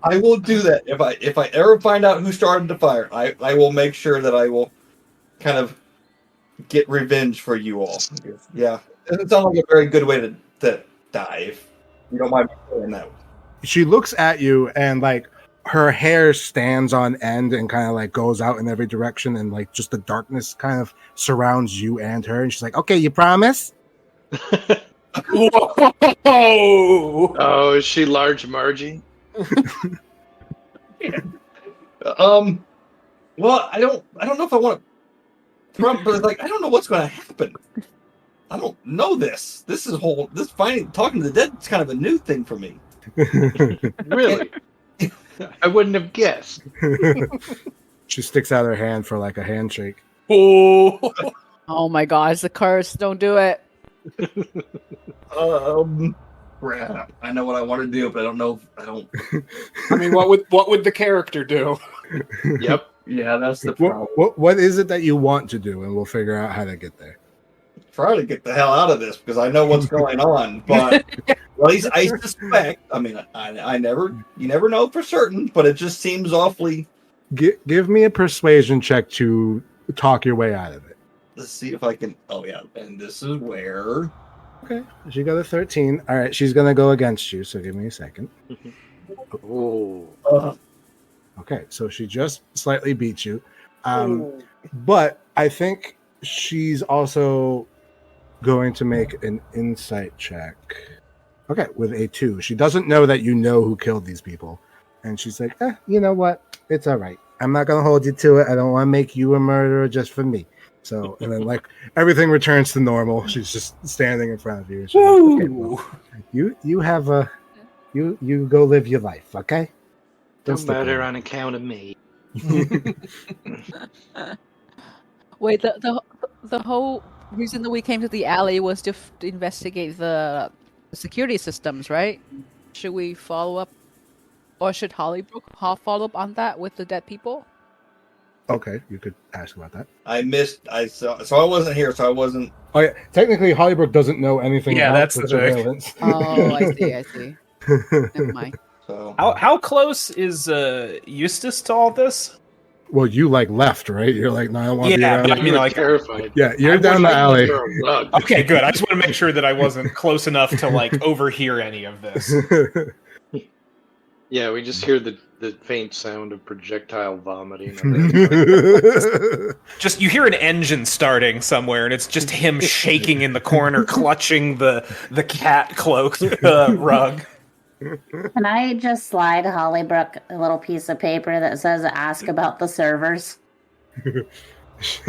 I will do that. If I ever find out who started the fire, I will make sure that I will kind of get revenge for you all. Yeah. It doesn't sound like a very good way to die, if you don't mind me saying that. She looks at you and like her hair stands on end and kind of like goes out in every direction, and like just the darkness kind of surrounds you and her, and she's like, okay, you promise? Whoa! Oh, is she large Margie? Well, I don't know if I want to but it's like I don't know what's going to happen. I don't know this. This talking to the dead is kind of a new thing for me. Really? I wouldn't have guessed. She sticks out her hand for like a handshake. Oh, Oh my god, it's a curse. Don't do it. Crap. I know what I want to do, but I don't know. I don't. I mean, what would the character do? Yep. Yeah, that's the problem. What is it that you want to do, and we'll figure out how to get there. Try to get the hell out of this because I know what's going on, but at least I suspect. I mean, you never know for certain, but it just seems awfully. Give me a persuasion check to talk your way out of it. Let's see if I can. Oh yeah, and this is where. Okay, she got a 13. All right, she's gonna go against you. So give me a second. Oh. Okay, so she just slightly beat you, but I think she's also going to make an insight check. Okay, with a 2. She doesn't know that you know who killed these people, and she's like, you know what? It's all right. I'm not gonna hold you to it. I don't want to make you a murderer just for me. So, and then like everything returns to normal. She's just standing in front of you. She's like, okay, well, you have a you go live your life, okay? Don't murder on account of me. Wait, the whole reason that we came to the alley was to investigate the security systems, right? Should we follow up, or should Hollybrook follow up on that with the dead people? Okay, you could ask about that. So I wasn't here, so I wasn't. Oh yeah, technically Hollybrook doesn't know anything Yeah, about that's the the thing. surveillance. Oh, I see. Never mind. So How close is Eustace to all this? Well, you like left, right? You're like, no, I don't want to be Yeah, around. but I mean, like, terrified. Yeah, you're down the alley. okay, good. I just want to make sure that I wasn't close enough to like overhear any of this. Yeah, we just hear the faint sound of projectile vomiting. Just you hear an engine starting somewhere, and it's just him shaking in the corner, clutching the cat cloak rug. Can I just slide Hollybrook a little piece of paper that says ask about the servers?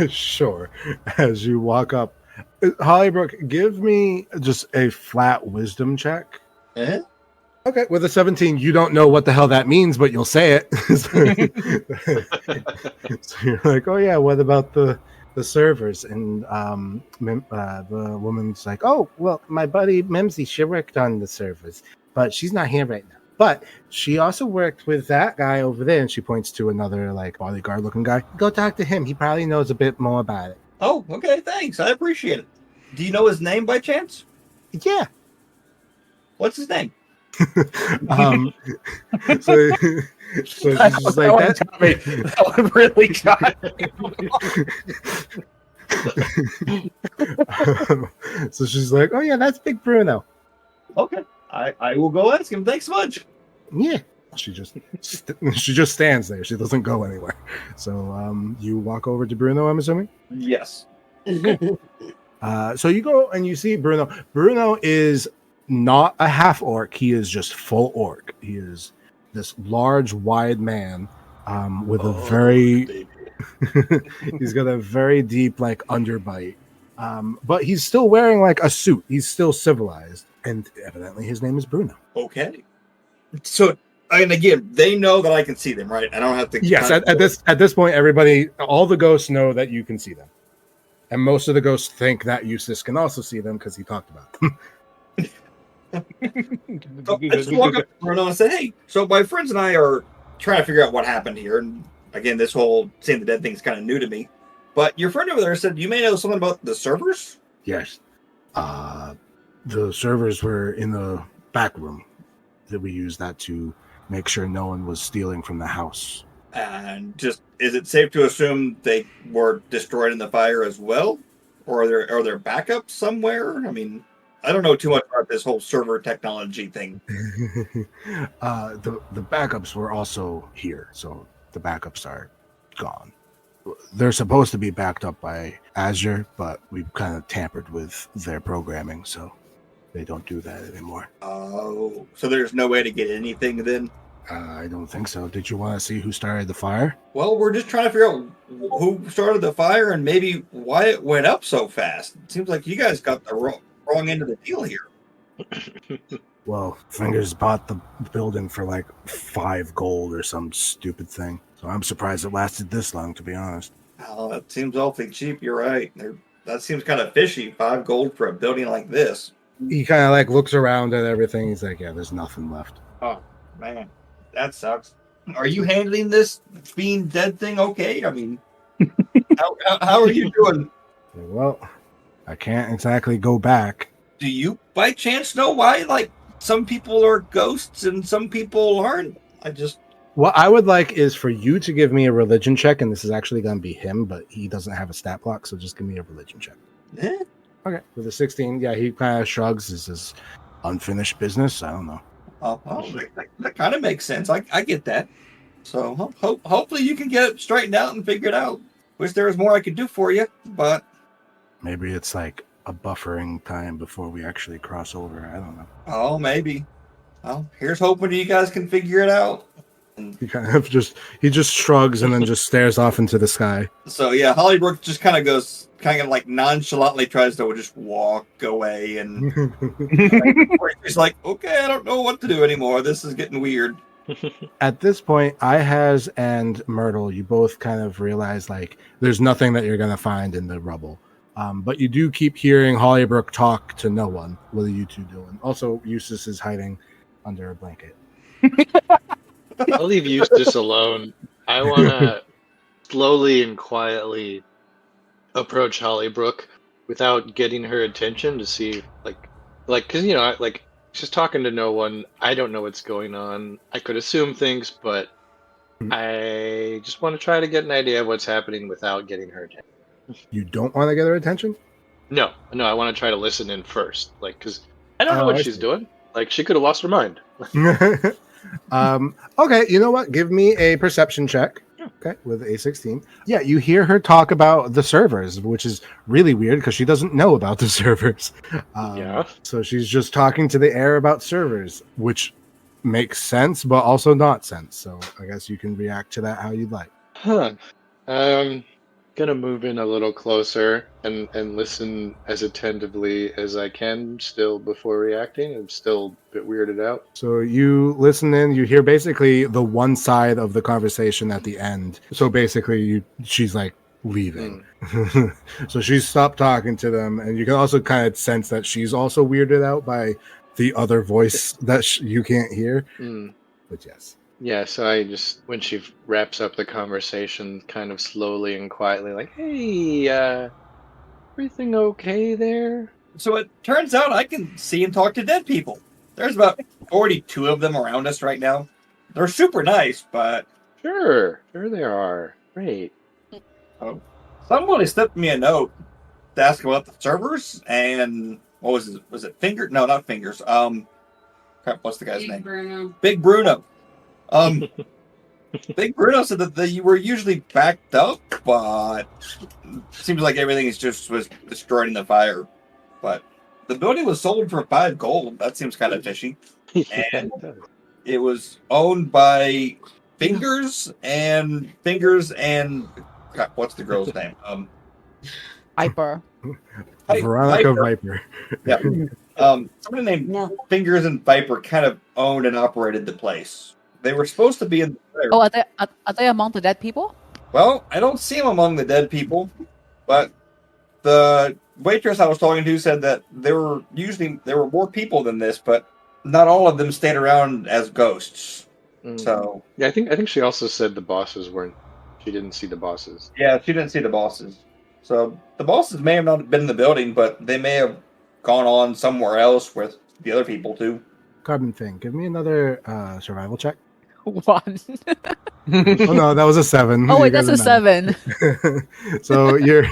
Sure. As you walk up, Hollybrook, give me just a flat wisdom check. Okay, with a 17, you don't know what the hell that means, but you'll say it. So you're like, oh yeah, what about the servers? And the woman's like, oh, well, my buddy Mimsy, she worked on the servers, but she's not here right now. But she also worked with that guy over there, and she points to another like bodyguard-looking guy. Go talk to him. He probably knows a bit more about it. Oh, okay, thanks. I appreciate it. Do you know his name by chance? Yeah. What's his name? So she's just like that. That one really got me. So she's like, oh yeah, that's Big Bruno. Okay, I will go ask him. Thanks much. Yeah. She just stands there. She doesn't go anywhere. So you walk over to Bruno, I'm assuming? Yes. So you go and you see Bruno. Bruno is not a half orc. He is just full orc. He is this large, wide man with a very he's got a very deep like underbite. But he's still wearing like a suit. He's still civilized. And evidently his name is Bruno. Okay. So and again, they know that I can see them, right? I don't have to. Yes, at this point, everybody, all the ghosts know that you can see them, and most of the ghosts think that Eustace can also see them because he talked about them. So I just walk up to Bruno and say, "Hey, so my friends and I are trying to figure out what happened here." And again, this whole seeing the dead thing is kind of new to me. But your friend over there said you may know something about the servers. Yes, the servers were in the back room. That we used that to make sure no one was stealing from the house. And just is it safe to assume they were destroyed in the fire as well, or are there backups somewhere? I mean, I don't know too much about this whole server technology thing. The backups were also here, so the backups are gone. They're supposed to be backed up by Azure, but we've kind of tampered with their programming, so they don't do that anymore. Oh, so there's no way to get anything then? I don't think so. Did you want to see who started the fire? Well, we're just trying to figure out who started the fire and maybe why it went up so fast. It seems like you guys got the wrong end of the deal here. Well, Fingers bought the building for like 5 gold or some stupid thing. So I'm surprised it lasted this long, to be honest. Oh, that seems awfully cheap. You're right. That seems kind of fishy. 5 gold for a building like this. He kind of like looks around at everything. He's like, yeah, there's nothing left. Oh, man. That sucks. Are you handling this being dead thing okay? I mean, how are you doing? Well, I can't exactly go back. Do you by chance know why, like, some people are ghosts and some people aren't? What I would like is for you to give me a religion check, and this is actually going to be him, but he doesn't have a stat block, so just give me a religion check. Eh? Okay. With a 16, yeah, he kind of shrugs. This is unfinished business. I don't know. Oh, that kind of makes sense. I get that. So hopefully you can get it straightened out and figured out. Wish there was more I could do for you, but Maybe it's like a buffering time before we actually cross over. I don't know. oh, maybe. Well, here's hoping you guys can figure it out. He kind of just shrugs and then just stares off into the sky. So yeah, Hollybrook just kind of goes, kind of like nonchalantly tries to just walk away, and he's like, "Okay, I don't know what to do anymore. This is getting weird." At this point, Ihaz and Myrtle, you both kind of realize like there's nothing that you're gonna find in the rubble. But you do keep hearing Hollybrook talk to no one. What are you two doing? Also, Eustace is hiding under a blanket. I'll leave Eustace alone. I want to slowly and quietly approach Hollybrook without getting her attention to see, because she's talking to no one. I don't know what's going on. I could assume things, but I just want to try to get an idea of what's happening without getting her attention. You don't want to get her attention? No, I want to try to listen in first, because I don't know what she's doing. Like, she could have lost her mind. Okay, you know what? Give me a perception check. Okay, with a 16. Yeah, you hear her talk about the servers, which is really weird because she doesn't know about the servers. Yeah. So she's just talking to the air about servers, which makes sense, but also not sense. So I guess you can react to that how you'd like. Huh. Gonna move in a little closer and listen as attentively as I can still before reacting. I'm still a bit weirded out. So you listen in, you hear basically the one side of the conversation at the end. So basically she's like leaving. So she's stopped talking to them, and you can also kind of sense that she's also weirded out by the other voice that you can't hear. But yes. Yeah, so I just, when she wraps up the conversation, kind of slowly and quietly, like, "Hey, everything okay there?" So it turns out I can see and talk to dead people. There's about 42 of them around us right now. They're super nice, but Sure they are. Great. somebody slipped me a note to ask about the servers, and what was it? Was it Finger? No, not Fingers. Crap, what's the guy's name? Bruno. Big Bruno. Big Bruno said that you were usually backed up, but seems like everything was destroyed in the fire. But the building was sold for 5 gold. That seems kind of fishy. And it was owned by Fingers and crap, what's the girl's name? Hyper. Veronica Viper. Yeah. Somebody named Fingers and Viper kind of owned and operated the place. They were supposed to be in the fire. Oh, are they among the dead people? Well, I don't see them among the dead people, but the waitress I was talking to said that there were more people than this, but not all of them stayed around as ghosts. So yeah, I think she also said the bosses weren't. She didn't see the bosses. Yeah, she didn't see the bosses. So the bosses may have not been in the building, but they may have gone on somewhere else with the other people too. Carbon thing. Give me another survival check. 1. Oh no, that was a 7. Oh wait, that's a 7. So you're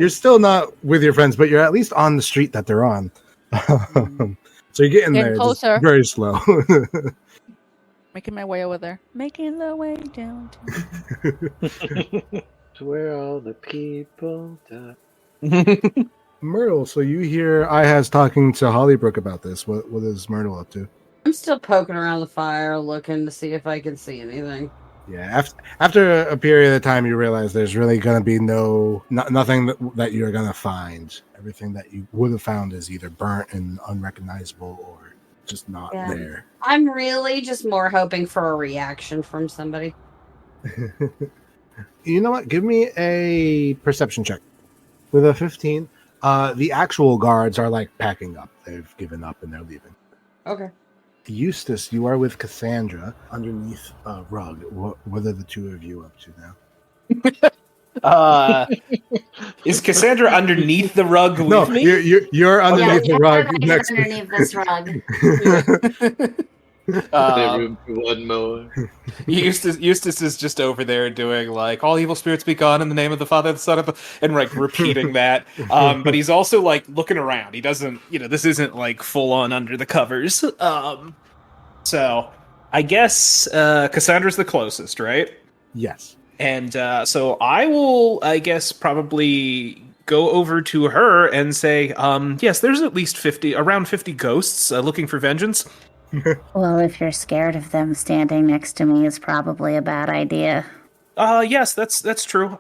still not with your friends, but you're at least on the street that they're on. So you're getting there, closer. just very slow. Making my way over there. Making the way down. To where all the people die. Myrtle, so you hear Ihaz talking to Hollybrook about this. What is Myrtle up to? I'm still poking around the fire, looking to see if I can see anything. Yeah, after a period of time, you realize there's really going to be nothing that you're going to find. Everything that you would have found is either burnt and unrecognizable or just not Yeah. there. I'm really just more hoping for a reaction from somebody. You know what? Give me a perception check. With a 15, the actual guards are like packing up. They've given up and they're leaving. Okay. Eustace, you are with Cassandra underneath a rug. What are the two of you up to now? Is Cassandra underneath the rug No, with me? you're underneath the rug next to underneath this rug. They room for one more. Eustace is just over there doing like all evil spirits be gone in the name of the Father, the Son, and like repeating that. But he's also like looking around. He doesn't, this isn't like full on under the covers. So I guess Cassandra's the closest, right? Yes. And so I will, I guess, probably go over to her and say, yes, there's at least around 50 ghosts looking for vengeance. Well, if you're scared of them standing next to me, is probably a bad idea. Yes, that's true.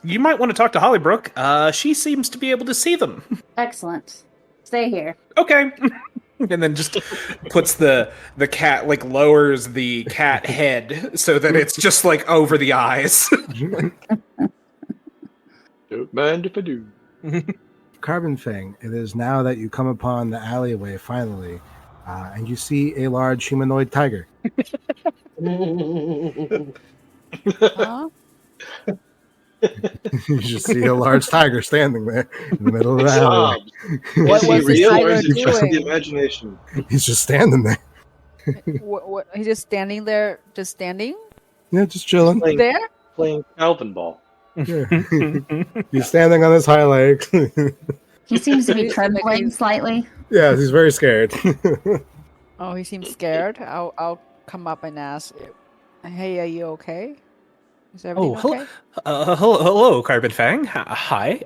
You might want to talk to Hollybrook. She seems to be able to see them. Excellent. Stay here. Okay. And then just puts the cat, like lowers the cat head so that it's just like over the eyes. Don't mind if I do. Carbon Fang, it is now that you come upon the alleyway finally, and you see a large humanoid tiger. Huh? You just see a large tiger standing there in the middle of the alley. What Is he was this real or tiger is it just the doing? imagination? He's just standing there. What, he's just standing there, just standing Yeah, just chilling. there? Playing Calvin ball. Yeah. He's standing on his high legs. He seems to be He's trembling making- slightly. Yeah, he's very scared. Oh, he seems scared. I'll come up and ask, hey, are you okay? Is everything okay? Hello, Carbon Fang. Hi.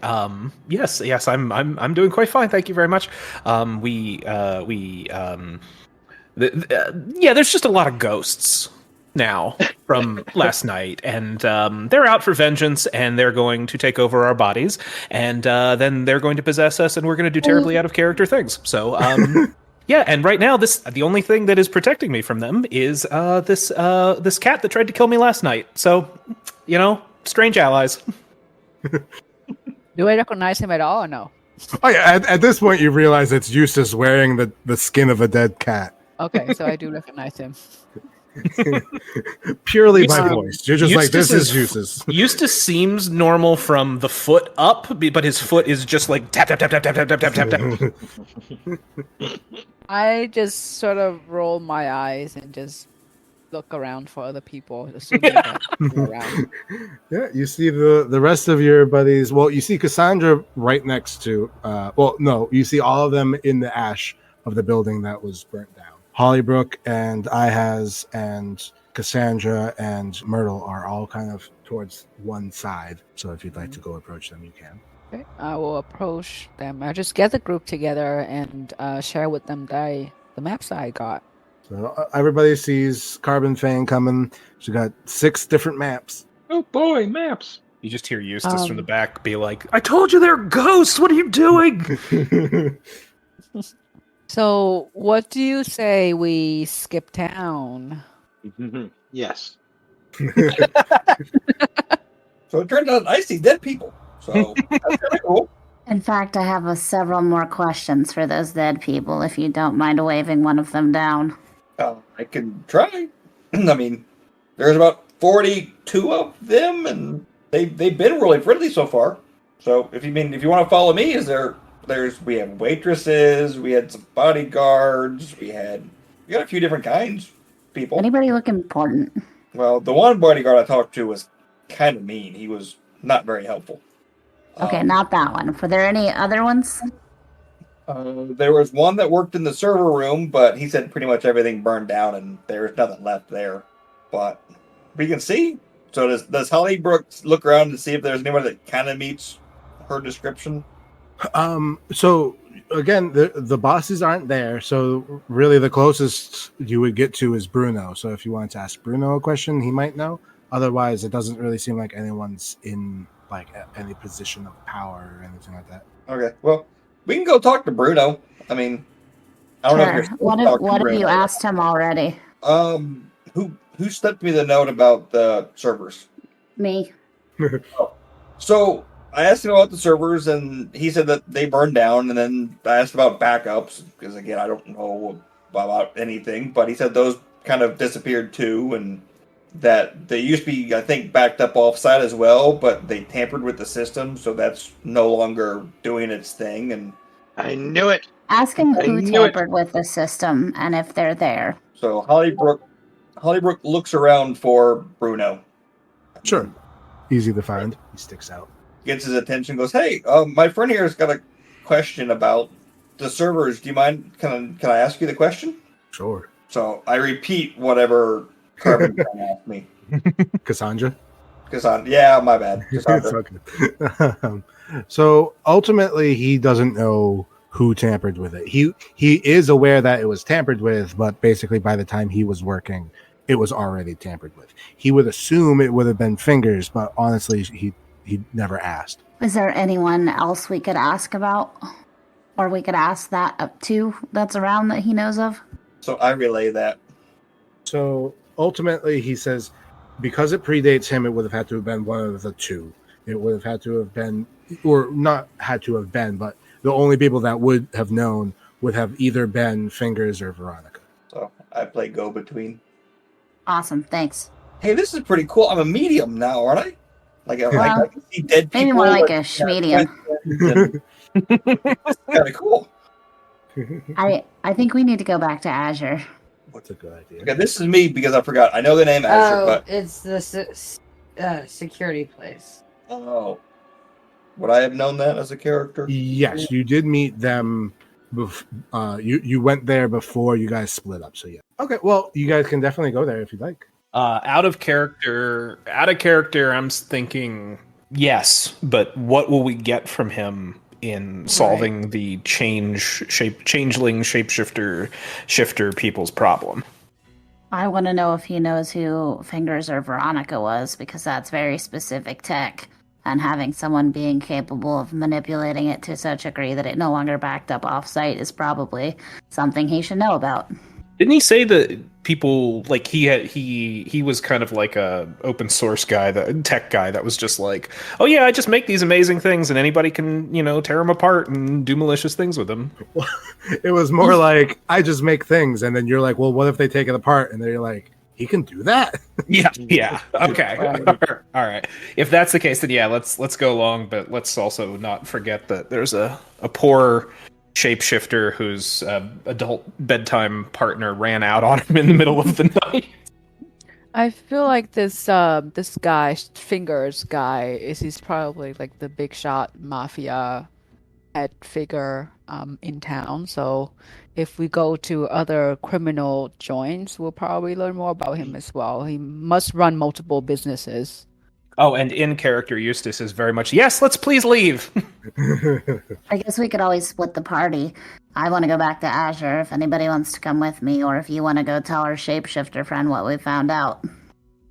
Yes, I'm doing quite fine. Thank you very much. There's just a lot of ghosts now from last night, and they're out for vengeance, and they're going to take over our bodies, and then they're going to possess us, and we're going to do terribly out of character things. So, yeah, and right now, the only thing that is protecting me from them is this cat that tried to kill me last night. So, strange allies. Do I recognize him at all or no? Oh yeah, at this point you realize it's Eustace wearing the skin of a dead cat. Okay, so I do recognize him. Purely by Eustace- voice. You're just like, this is Eustace Eustace. Eustace seems normal from the foot up, but his foot is just like tap tap tap tap tap tap tap tap tap. I just sort of roll my eyes and just look around for other people, assuming that they're around. Yeah, you see the rest of your buddies. Well, you see Cassandra right next to. You see all of them in the ash of the building that was burnt down. Hollybrook and Ihaz and Cassandra and Myrtle are all kind of towards one side. So if you'd like to go approach them, you can. Okay, I will approach them. I just get the group together and share with them the maps I got. So everybody sees Carbon Fang coming. She got 6 different maps. Oh boy, maps. You just hear Eustace from the back be like, "I told you they're ghosts. What are you doing?" So, what do you say we skip town? Yes. So it turns out I see dead people. So that's kind of cool. In fact, I have several more questions for those dead people, if you don't mind waving one of them down. I can try. I mean, there's about 42 of them, and they've been really friendly so far. So if you want to follow me, we have waitresses, we had some bodyguards, we got a few different kinds of people. Anybody look important? Well, the one bodyguard I talked to was kind of mean. He was not very helpful. Okay, not that one. Were there any other ones? There was one that worked in the server room, but he said pretty much everything burned down and there's nothing left there. But we can see. So does Hollybrook look around to see if there's anyone that kind of meets her description? So again, the bosses aren't there. So really, the closest you would get to is Bruno. So if you wanted to ask Bruno a question, he might know. Otherwise, it doesn't really seem like anyone's in like any position of power or anything like that. Okay, well, we can go talk to Bruno. I mean, I don't know if Sure. you're still What talking have right you now. asked him already? Who sent me the note about the servers? Me. So I asked him about the servers, and he said that they burned down. And then I asked about backups because, again, I don't know about anything. But he said those kind of disappeared too, and that they used to be, I think, backed up offsite as well. But they tampered with the system, so that's no longer doing its thing. And I knew it. Ask him I who knew it. tampered with the system and if they're there. so Hollybrook looks around for Bruno. Sure. Easy to find. He sticks out. Gets his attention. Goes, hey, my friend here has got a question about the servers. Do you mind? Can I ask you the question? Sure. So I repeat whatever Carbon asked me. Cassandra? Yeah, my bad. It's Cassandra. okay. So ultimately, he doesn't know who tampered with it. He is aware that it was tampered with, but basically by the time he was working, it was already tampered with. He would assume it would have been Fingers, but honestly, he never asked. Is there anyone else we could ask about? Or we could ask that up to that's around that he knows of? So I relay that. So ultimately, he says, because it predates him, it would have had to have been one of the two. It would have had to have been, or not had to have been, but the only people that would have known would have either been Fingers or Veronica. So I play go between. Awesome, thanks. Hey, this is pretty cool. I'm a medium now, aren't I? Like I can see dead people. Maybe more like a schmedium. It's kind of cool. I think we need to go back to Azure. What's a good idea? Okay, this is me because I forgot. I know the name Azure, but it's the security place. oh, would I have known that as a character? Yes, you did meet them. You went there before you guys split up. So yeah. Okay, well, you guys can definitely go there if you'd like. Out of character, I'm thinking yes, but what will we get from him in solving the changeling shifter people's problem? I want to know if he knows who Fingers or Veronica was, because that's very specific tech. And having someone being capable of manipulating it to such a degree that it no longer backed up offsite is probably something he should know about. Didn't he say that people like he was kind of like a open source guy, the tech guy that was just like, oh yeah, I just make these amazing things and anybody can tear them apart and do malicious things with them. It was more like, I just make things, and then you're like, well, what if they take it apart? And then you're like, he can do that. Yeah. Okay. All right. If that's the case, then yeah, let's go along, but let's also not forget that there's a poor shapeshifter whose adult bedtime partner ran out on him in the middle of the night. I feel like this guy, Fingers guy, he's probably like the big shot mafia head figure in town. So if we go to other criminal joints, we'll probably learn more about him as well. He must run multiple businesses. Oh, and in character, Eustace is very much, yes, let's please leave. I guess we could always split the party. I want to go back to Azure if anybody wants to come with me, or if you want to go tell our shapeshifter friend what we found out.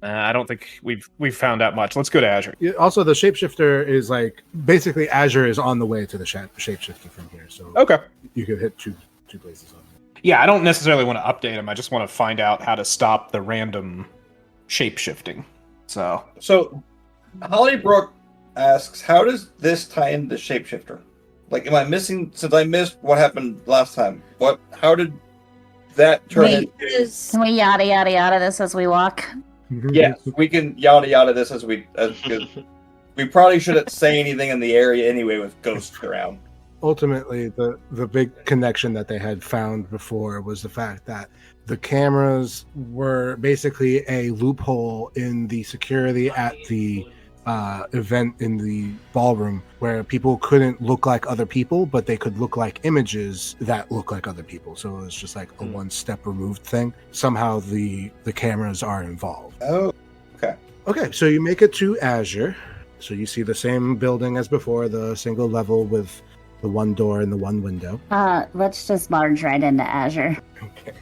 I don't think we've found out much. Let's go to Azure. Also, the shapeshifter is like, basically Azure is on the way to the shapeshifter from here. So Okay. You could hit two places on it. Yeah, I don't necessarily want to update him. I just want to find out how to stop the random shape-shifting. So Hollybrook asks, how does this tie into Shapeshifter? Like, am I missing, since I missed what happened last time? How did that turn into... Can we yada yada yada this as we walk? Yes, we can yada yada this as we probably shouldn't say anything in the area anyway with ghosts around. Ultimately, the big connection that they had found before was the fact that the cameras were basically a loophole in the security at the event in the ballroom, where people couldn't look like other people, but they could look like images that look like other people. So it was just like a one-step removed thing. Somehow the cameras are involved. Oh, okay. Okay, so you make it to Azure. So you see the same building as before, the single level with the one door and the one window. Let's just barge right into Azure. Okay.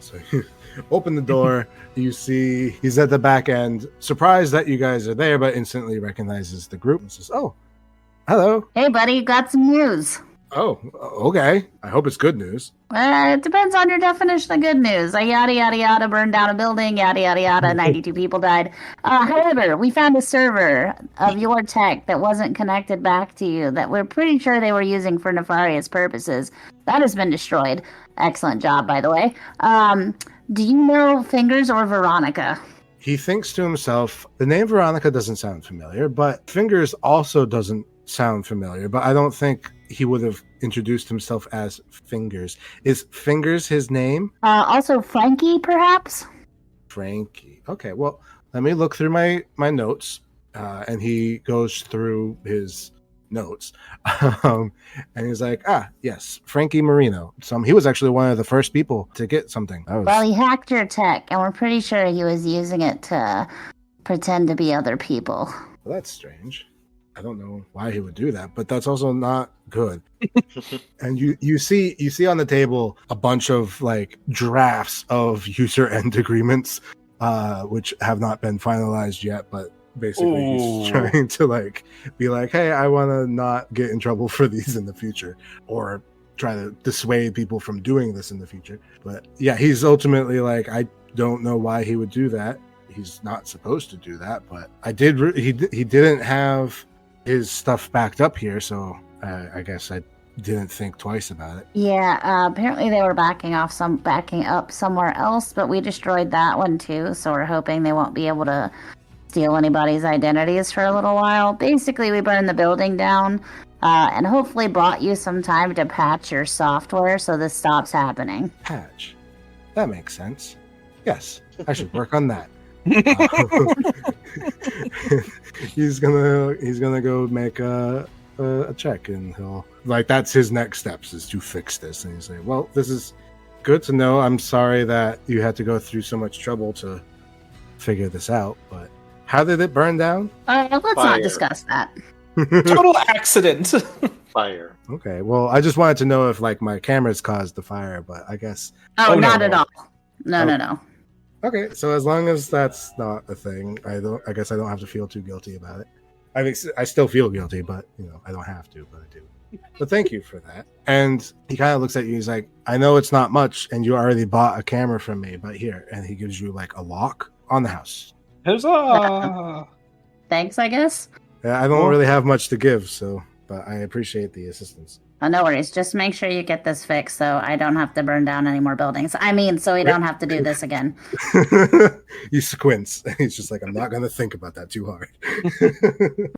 So you open the door, you see he's at the back end, surprised that you guys are there, but instantly recognizes the group and says, oh, hello. Hey, buddy, got some news. Oh, okay. I hope it's good news. It depends on your definition of good news. Yada, yada, yada, burned down a building, yada, yada, yada, 92 people died. However, we found a server of your tech that wasn't connected back to you that we're pretty sure they were using for nefarious purposes. That has been destroyed. Excellent job, by the way. Do you know Fingers or Veronica? He thinks to himself, the name Veronica doesn't sound familiar, but Fingers also doesn't sound familiar, but I don't think he would have introduced himself as Fingers. Is Fingers his name? Also Frankie, perhaps? Frankie. Okay, well, let me look through my notes. And he goes through his notes. And he's like, yes, Frankie Marino. He was actually one of the first people to get something. Well, he hacked your tech, and we're pretty sure he was using it to pretend to be other people. Well, that's strange. I don't know why he would do that, but that's also not good. And you see on the table a bunch of like drafts of user end agreements, which have not been finalized yet, but basically he's trying to like be like, hey, I want to not get in trouble for these in the future, or try to dissuade people from doing this in the future. But yeah, he's ultimately like, I don't know why he would do that. He's not supposed to do that, but he didn't have his stuff backed up here, so I guess I didn't think twice about it. Yeah, apparently they were backing up somewhere else, but we destroyed that one too, so we're hoping they won't be able to steal anybody's identities for a little while. Basically, we burned the building down, and hopefully bought you some time to patch your software so this stops happening. Patch. That makes sense. Yes, I should work on that. He's gonna go make a check, and he'll like, that's his next steps, is to fix this. And he's like, well, this is good to know. I'm sorry that you had to go through so much trouble to figure this out, but how did it burn down? Let's not discuss that. Total accident. Fire. Okay, well, I just wanted to know if like my cameras caused the fire, but I guess Not at all. No. Okay, so as long as that's not a thing, I guess I don't have to feel too guilty about it. I mean, I still feel guilty, but I don't have to, but I do. But thank you for that. And he kind of looks at you. He's like, I know it's not much, and you already bought a camera from me, but here. And he gives you like a lock on the house. Huzzah! Thanks, I guess. Yeah, I don't really have much to give, but I appreciate the assistance. Oh, no worries. Just make sure you get this fixed so I don't have to burn down any more buildings. I mean, so we don't have to do this again. He squints. He's just like, I'm not going to think about that too hard.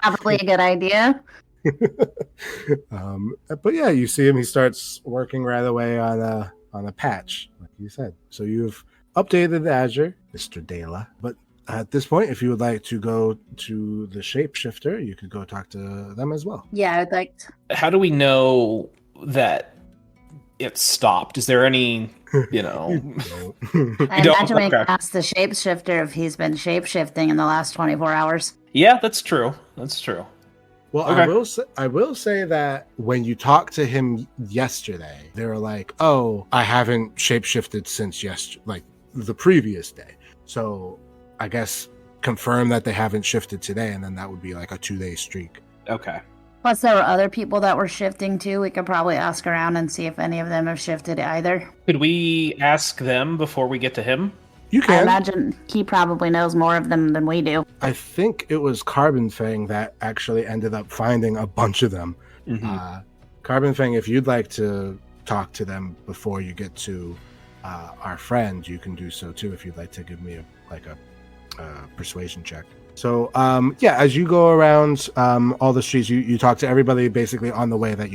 Probably a good idea. But yeah, you see him. He starts working right away on a patch, like you said. So you've updated Azure, Mr. Dela. But at this point, if you would like to go to the shapeshifter, you could go talk to them as well. Yeah, I would like to. How do we know that it stopped? Is there any, I imagine we can ask the shapeshifter if he's been shapeshifting in the last 24 hours. Yeah, that's true. Well, okay. I will say that when you talked to him yesterday, they were like, "Oh, I haven't shapeshifted since yesterday, like the previous day." So I guess confirm that they haven't shifted today, and then that would be like a 2-day streak. Okay. Plus, there were other people that were shifting too. We could probably ask around and see if any of them have shifted either. Could we ask them before we get to him? You can. I imagine he probably knows more of them than we do. I think it was Carbon Fang that actually ended up finding a bunch of them. Mm-hmm. Carbon Fang, if you'd like to talk to them before you get to our friend, you can do so too. If you'd like to give me a persuasion check. So as you go around all the streets, you talk to everybody basically on the way that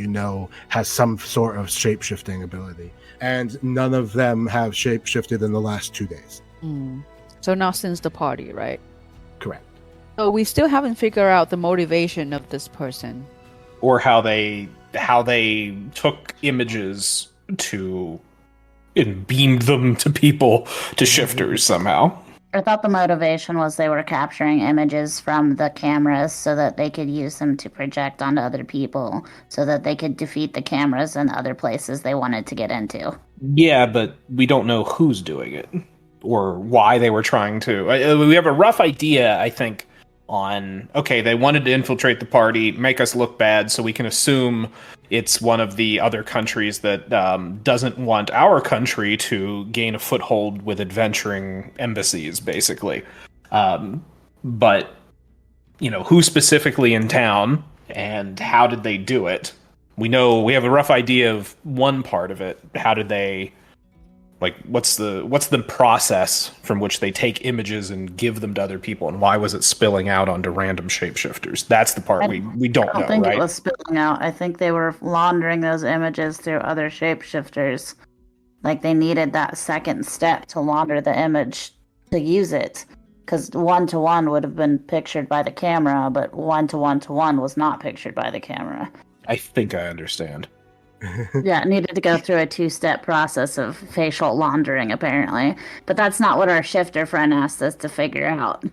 has some sort of shape-shifting ability, and none of them have shape-shifted in the last 2 days. So not since the party, right? Correct. So we still haven't figured out the motivation of this person, or how they took images to and beamed them to people, to shifters somehow. I thought the motivation was they were capturing images from the cameras so that they could use them to project onto other people so that they could defeat the cameras in other places they wanted to get into. Yeah, but we don't know who's doing it or why they were trying to. We have a rough idea, I think, on, okay, they wanted to infiltrate the party, make us look bad, so we can assume it's one of the other countries that doesn't want our country to gain a foothold with adventuring embassies, basically. But, who specifically in town and how did they do it? We have a rough idea of one part of it. How did they... what's the process from which they take images and give them to other people, and why was it spilling out onto random shapeshifters? That's the part we don't know, I don't think right? it was spilling out. I think they were laundering those images through other shapeshifters. Like they needed that second step to launder the image to use it. Because 1-to-1 would have been pictured by the camera, but 1-to-1-to-1 was not pictured by the camera. I think I understand. Yeah, it needed to go through a 2-step process of facial laundering, apparently. But that's not what our shifter friend asked us to figure out.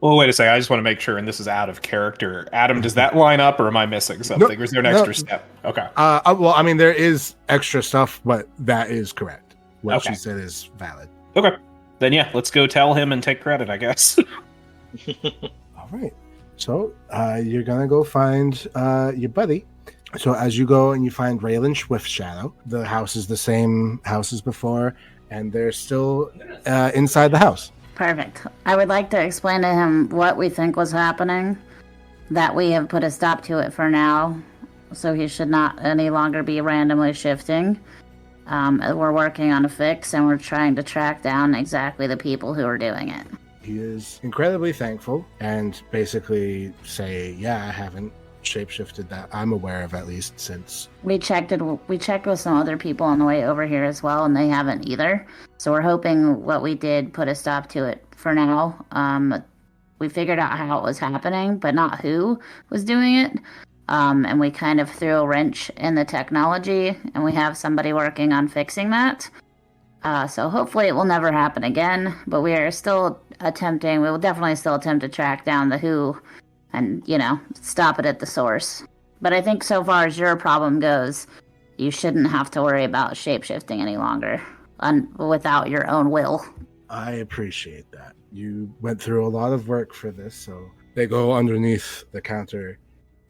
Well, wait a second. I just want to make sure, and this is out of character. Adam, does that line up, or am I missing something? Or is there an extra step? Okay. Well, I mean, there is extra stuff, but that is correct. What Okay. she said is valid. Okay. Then yeah, let's go tell him and take credit, I guess. All right. So you're going to go find your buddy. So as you go and you find Raylan Swift-Shadow, the house is the same house as before, and they're still inside the house. Perfect. I would like to explain to him what we think was happening, that we have put a stop to it for now, so he should not any longer be randomly shifting. We're working on a fix, and we're trying to track down exactly the people who are doing it. He is incredibly thankful and basically say, yeah, I haven't shapeshifted that I'm aware of, at least since We checked with some other people on the way over here as well, and they haven't either. So we're hoping what we did put a stop to it for now. We figured out how it was happening, but not who was doing it. And we kind of threw a wrench in the technology, and we have somebody working on fixing that. So hopefully it will never happen again, but we are still attempting, we will definitely still attempt to track down the who and, stop it at the source. But I think so far as your problem goes, you shouldn't have to worry about shapeshifting any longer without your own will. I appreciate that. You went through a lot of work for this, so they go underneath the counter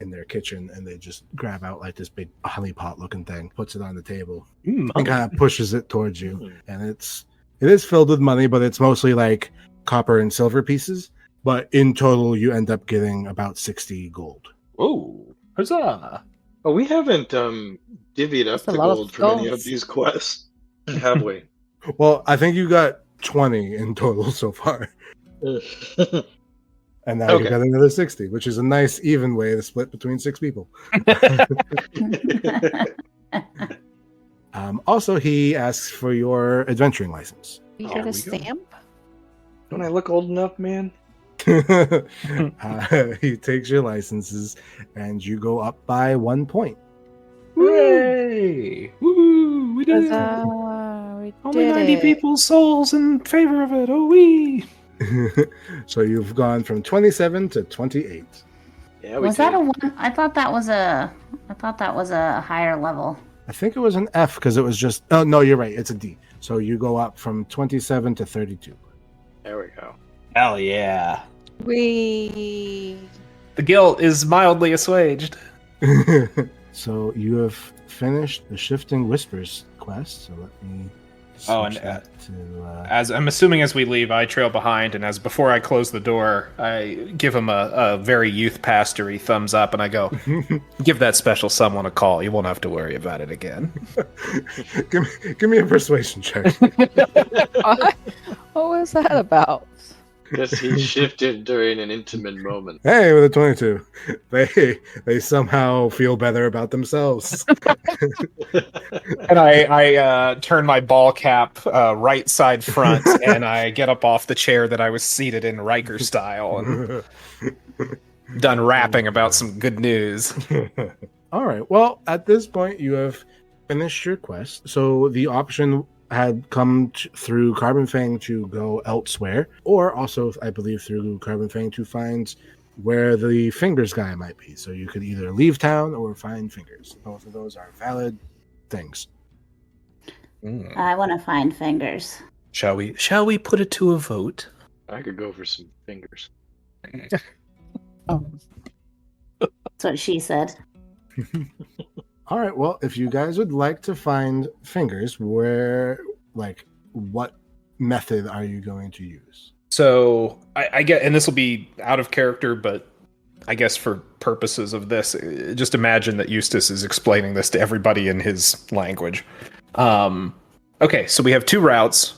in their kitchen and they just grab out like this big honey pot looking thing, puts it on the table, and kind of pushes it towards you. And it is filled with money, but it's mostly like copper and silver pieces. But in total, you end up getting about 60 gold. Whoa. Huzzah. Oh, we haven't divvied up That's a the lot of gold from any of golds. these quests, have we? Well, I think you got 20 in total so far. And now you Okay. got another 60, which is a nice even way to split between 6 people. Also, he asks for your adventuring license. You There get a we go. stamp? Don't I look old enough, man? He takes your licenses, and you go up by 1 point. Hooray! Woo! We did it! Huzzah, we Only did 90 it. people's souls in favor of it. Oh, wee! So you've gone from 27 to 28. Yeah, we Was that did. a one? I thought that was a higher level. I think it was an F because it was just. Oh no, you're right. It's a D. So you go up from 27 to 32. There we go. Hell yeah. We The guilt is mildly assuaged. So you have finished the Shifting Whispers quest. So let me. Oh, and, switch that to. As I'm assuming as we leave, I trail behind, and as before I close the door, I give him a very youth pastory thumbs up, and I go, give that special someone a call. You won't have to worry about it again. give me a persuasion check. what was that about? Guess he shifted during an intimate moment. Hey, with a 22, they somehow feel better about themselves. And I turn my ball cap right side front, and I get up off the chair that I was seated in Riker style, and done rapping about some good news. All right. Well, at this point, you have finished your quest. So the option had come through Carbon Fang to go elsewhere, or also, I believe, through Carbon Fang to find where the Fingers guy might be. So you could either leave town or find Fingers. Both of those are valid things. I want to find Fingers. Shall we put it to a vote? I could go for some fingers. That's what she said. All right. Well, if you guys would like to find fingers, what method are you going to use? So I get, and this will be out of character, but I guess for purposes of this, just imagine that Eustace is explaining this to everybody in his language. Okay, so we have two routes.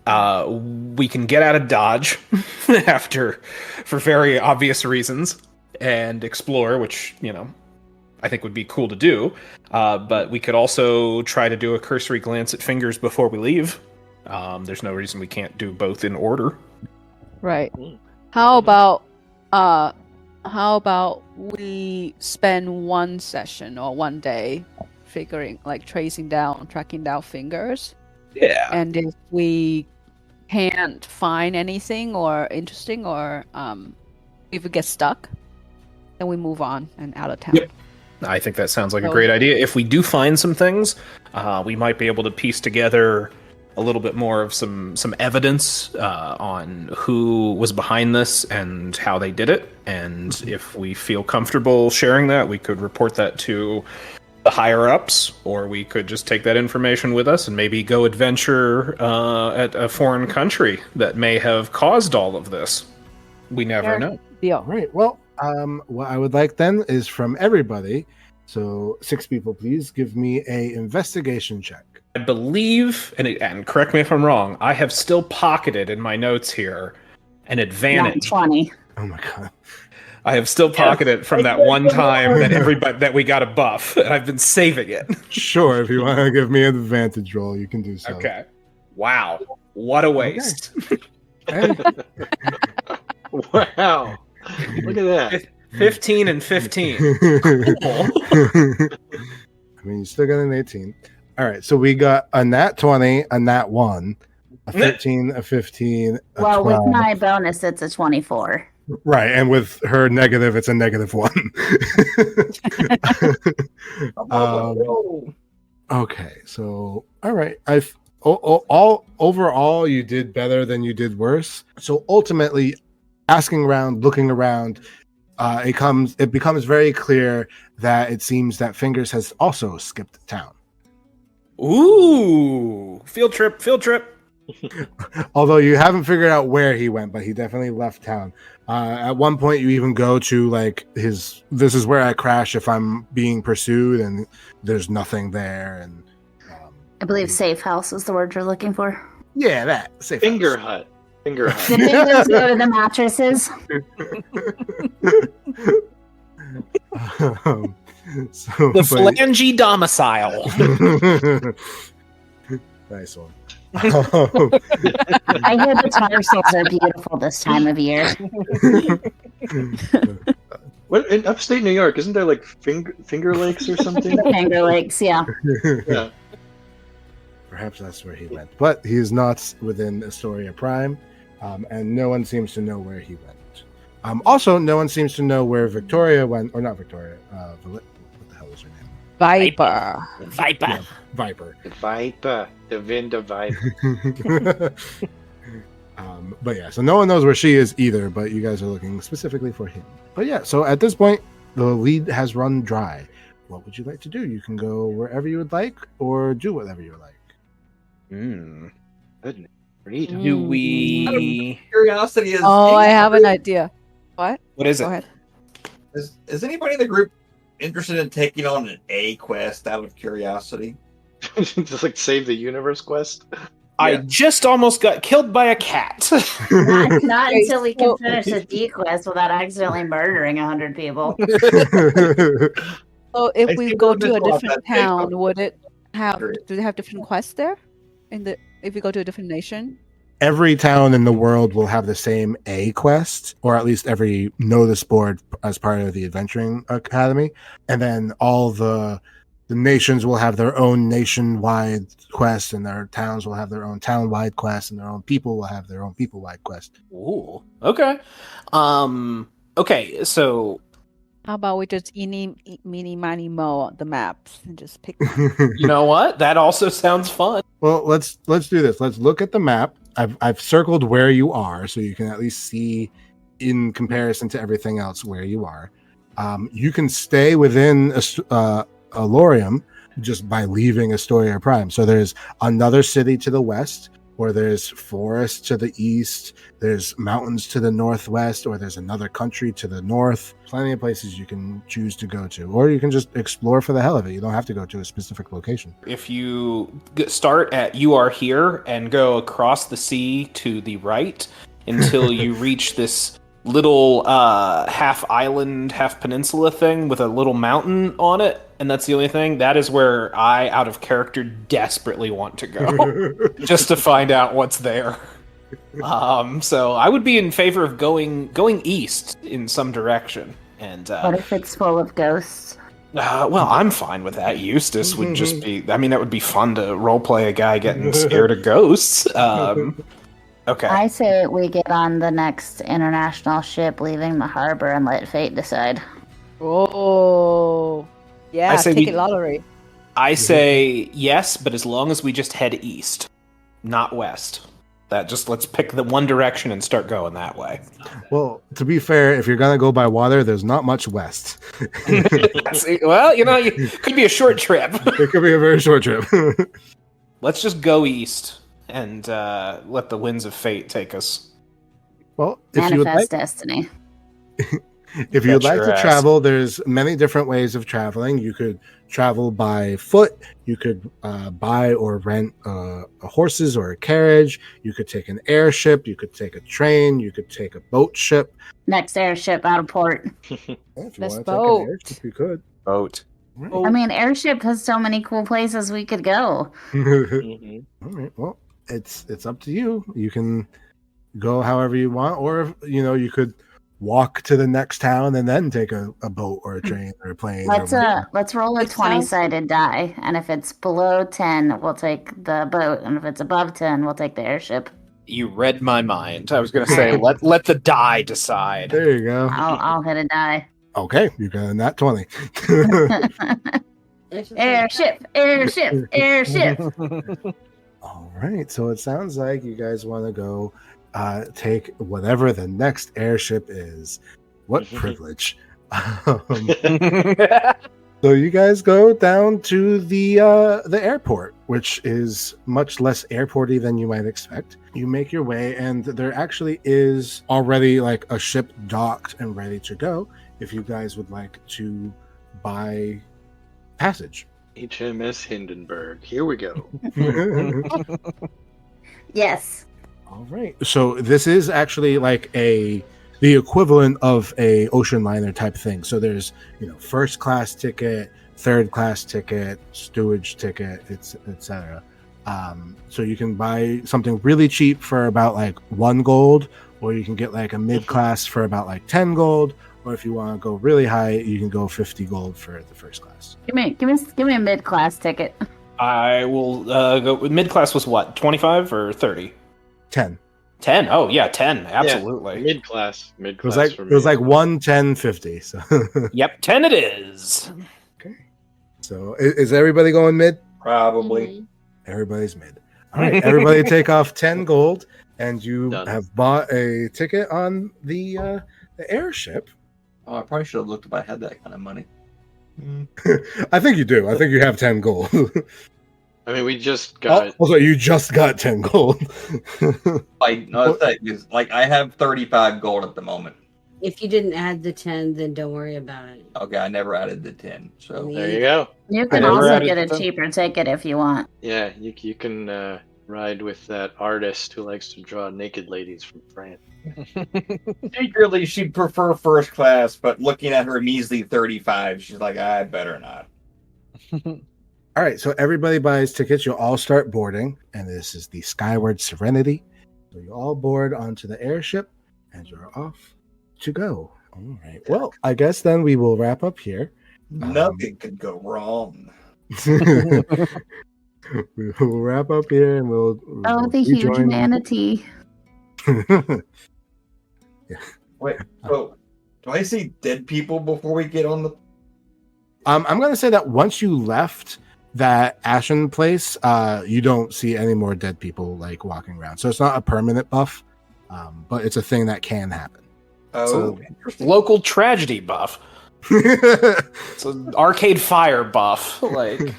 We can get out of Dodge for very obvious reasons, and explore, which, I think would be cool to do. But we could also try to do a cursory glance at fingers before we leave. There's no reason we can't do both in order. Right. How about we spend one session or one day tracking down fingers? Yeah. And if we can't find anything or interesting, or if we get stuck, then we move on and out of town. Yep. I think that sounds like a great idea. If we do find some things, we might be able to piece together a little bit more of some evidence on who was behind this and how they did it. And if we feel comfortable sharing that, we could report that to the higher ups, or we could just take that information with us and maybe go adventure at a foreign country that may have caused all of this. We never know. Deal. Right. Well, what I would like then is from everybody. So 6 people, please give me a investigation check. I believe, and correct me if I'm wrong, I have still pocketed in my notes here an advantage. 20. Oh my god. I have still pocketed from that one time that we got a buff, and I've been saving it. Sure, if you want to give me an advantage roll, you can do so. Okay. Wow. What a waste. Okay. Wow. Look at that. 15 and 15. I mean, you still got an 18. All right, so we got a nat 20, a nat 1, a 13, a 15, a Well, 12. with my bonus, it's a 24. Right, and with her negative, it's a negative 1. Okay, so all right, all overall you did better than you did worse. So ultimately, asking around, looking around, it becomes very clear that it seems that Fingers has also skipped town. Ooh, field trip. Although you haven't figured out where he went, but he definitely left town. At one point, you even go to this is where I crash if I'm being pursued, and there's nothing there. And I believe safe house is the word you're looking for. yeah, that safe Finger house. hut. Finger hut. The fingers go to the mattresses. The phalange domicile. Nice one. I hear the tar sales are beautiful this time of year. What in upstate New York? Isn't there like finger lakes or something? The Finger Lakes, yeah. Yeah. Perhaps that's where he went, but he is not within Astoria Prime, and no one seems to know where he went. Also, no one seems to know where Victoria went, or not Victoria. What the hell is her name? Viper. Yeah, Viper. The Viper. The Vinda Viper. But yeah, so no one knows where she is either, but you guys are looking specifically for him. But yeah, so at this point, the lead has run dry. What would you like to do? You can go wherever you would like, or do whatever you would like. Goodness. Burrito. Do we? Curiosity is. I have an idea. What? What is Go it? ahead. Is anybody in the group interested in taking on an A quest out of curiosity? Just like save the universe quest. I just almost got killed by a cat. Not until we can finish a D quest without accidentally murdering 100 people. So if I we see go where to this a was different at, Jacob. town, would it have? Do they have different quests there? If we go to a different nation? Every town in the world will have the same A quest, or at least every notice board as part of the Adventuring Academy, and then all the nations will have their own nationwide quest, and their towns will have their own town-wide quest, and their own people will have their own people-wide quest. Ooh. Okay. Okay. So How about we just meeny, miny, mo the maps and just pick? you know what? That also sounds fun. Well, let's do this. Let's look at the map. I've circled where you are, so you can at least see in comparison to everything else where you are. You can stay within Alorium just by leaving Astoria Prime. So there's another city to the west, or there's forest to the east, there's mountains to the northwest, or there's another country to the north. Plenty of places you can choose to go to, or you can just explore for the hell of it. You don't have to go to a specific location. If you start at You Are Here and go across the sea to the right until you reach this little half island, half peninsula thing with a little mountain on it, and that's the only thing, that is where I, out of character, desperately want to go. Just to find out what's there. So I would be in favor of going east in some direction. And What if it's full of ghosts? well, I'm fine with that. Eustace would just be... I mean, that would be fun to roleplay a guy getting scared of ghosts. Okay. I say we get on the next international ship leaving the harbor and let fate decide. Oh, yeah, I say ticket we- lottery. I say yes, but as long as we just head east, not west. Let's pick the one direction and start going that way. Well, to be fair, if you're going to go by water, there's not much west. Well, it could be a short trip. It could be a very short trip. Let's just go east and let the winds of fate take us. Well, if you would Manifest like, destiny. if you'd Bet like your to ass. travel, there's many different ways of traveling. You could travel by foot. You could buy or rent horses or a carriage. You could take an airship. You could take a train. You could take a boat ship. Next airship out of port. If you Let's want to take boat. an airship, you could. Boat. Right. I mean, airship has so many cool places we could go. Mhm. All right. Well, it's up to you. You can go however you want, or you could walk to the next town and then take a boat or a train or a plane. Let's roll a It sounds- 20-sided die, and if it's below 10, we'll take the boat, and if it's above 10, we'll take the airship. You read my mind. I was going to say, let the die decide. There you go. I'll hit a die. Okay, you got a nat 20. Airship, airship, airship. All right, so it sounds like you guys want to go take whatever the next airship is. What privilege. So you guys go down to the airport, which is much less airporty than you might expect. You make your way, and there actually is already like a ship docked and ready to go if you guys would like to buy passage. HMS Hindenburg. Here we go. Yes. All right. So this is actually like the equivalent of a ocean liner type thing. So there's, first class ticket, third class ticket, stowage ticket, etc. So you can buy something really cheap for about like 1 gold, or you can get like a mid class for about like 10 gold, or if you want to go really high, you can go 50 gold for the first class. Give me a mid-class ticket. I will go. Mid class was what? 25 or 30? 10. 10. Oh yeah, 10. Absolutely. Mid class. It was like 1, 10, 50. So Yep, 10 it is. okay. So is everybody going mid? Probably. Everybody's mid. All right, everybody take off 10 gold, and you Done. have bought a ticket on the airship. Oh, I probably should have looked if I had that kind of money. I think you do. I think you have 10 gold. I mean, we just got. Also, you just got 10 gold. I have 35 gold at the moment. If you didn't add the 10, then don't worry about it. Okay, I never added the 10. So There you go. You can never also added get a them. cheaper ticket if you want. Yeah, you can ride with that artist who likes to draw naked ladies from France. secretly she'd prefer first class, but looking at her measly 35, she's like, I better not. All right, so everybody buys tickets. You'll all start boarding, and this is the Skyward Serenity. So you all board onto the airship, and you're off to go. All right. Well, I guess then we will wrap up here. Nothing could go wrong. We will wrap up here, and we'll. Oh, the huge rejoin- manatee. Wait, so do I see dead people before we get on the? I'm going to say that once you left that Ashen place, you don't see any more dead people like walking around. So it's not a permanent buff, but it's a thing that can happen. Oh, a interesting. local tragedy buff. It's an Arcade Fire buff. Like,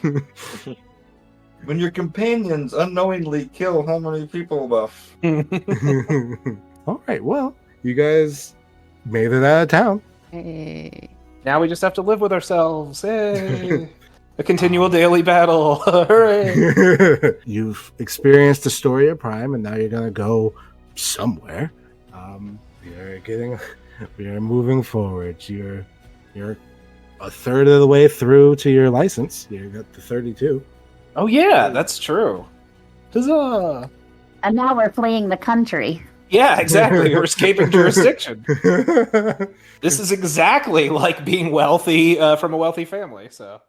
When your companions unknowingly kill how many people buff? All right, well, you guys made it out of town. Hey. now we just have to live with ourselves. Hey. A continual daily battle. Hooray. You've experienced the story of Prime, and now you're gonna go somewhere. You're moving forward. You're a third of the way through to your license. You got the 32. Oh, yeah, that's true. Huzzah. And now we're fleeing the country. Yeah, exactly. You're escaping jurisdiction. This is exactly like being wealthy from a wealthy family. So,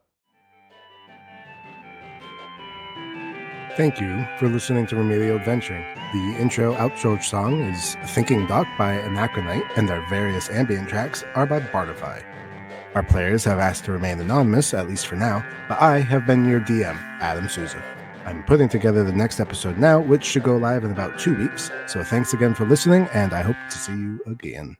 Thank you for listening to Remedial Adventuring. The intro-outro song is Thinking Doc by Anachronite, and our various ambient tracks are by Bardify. Our players have asked to remain anonymous, at least for now, but I have been your DM, Adam Souza. I'm putting together the next episode now, which should go live in about 2 weeks, so thanks again for listening, and I hope to see you again.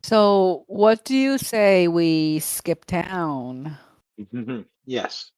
So, what do you say we skip town? Yes.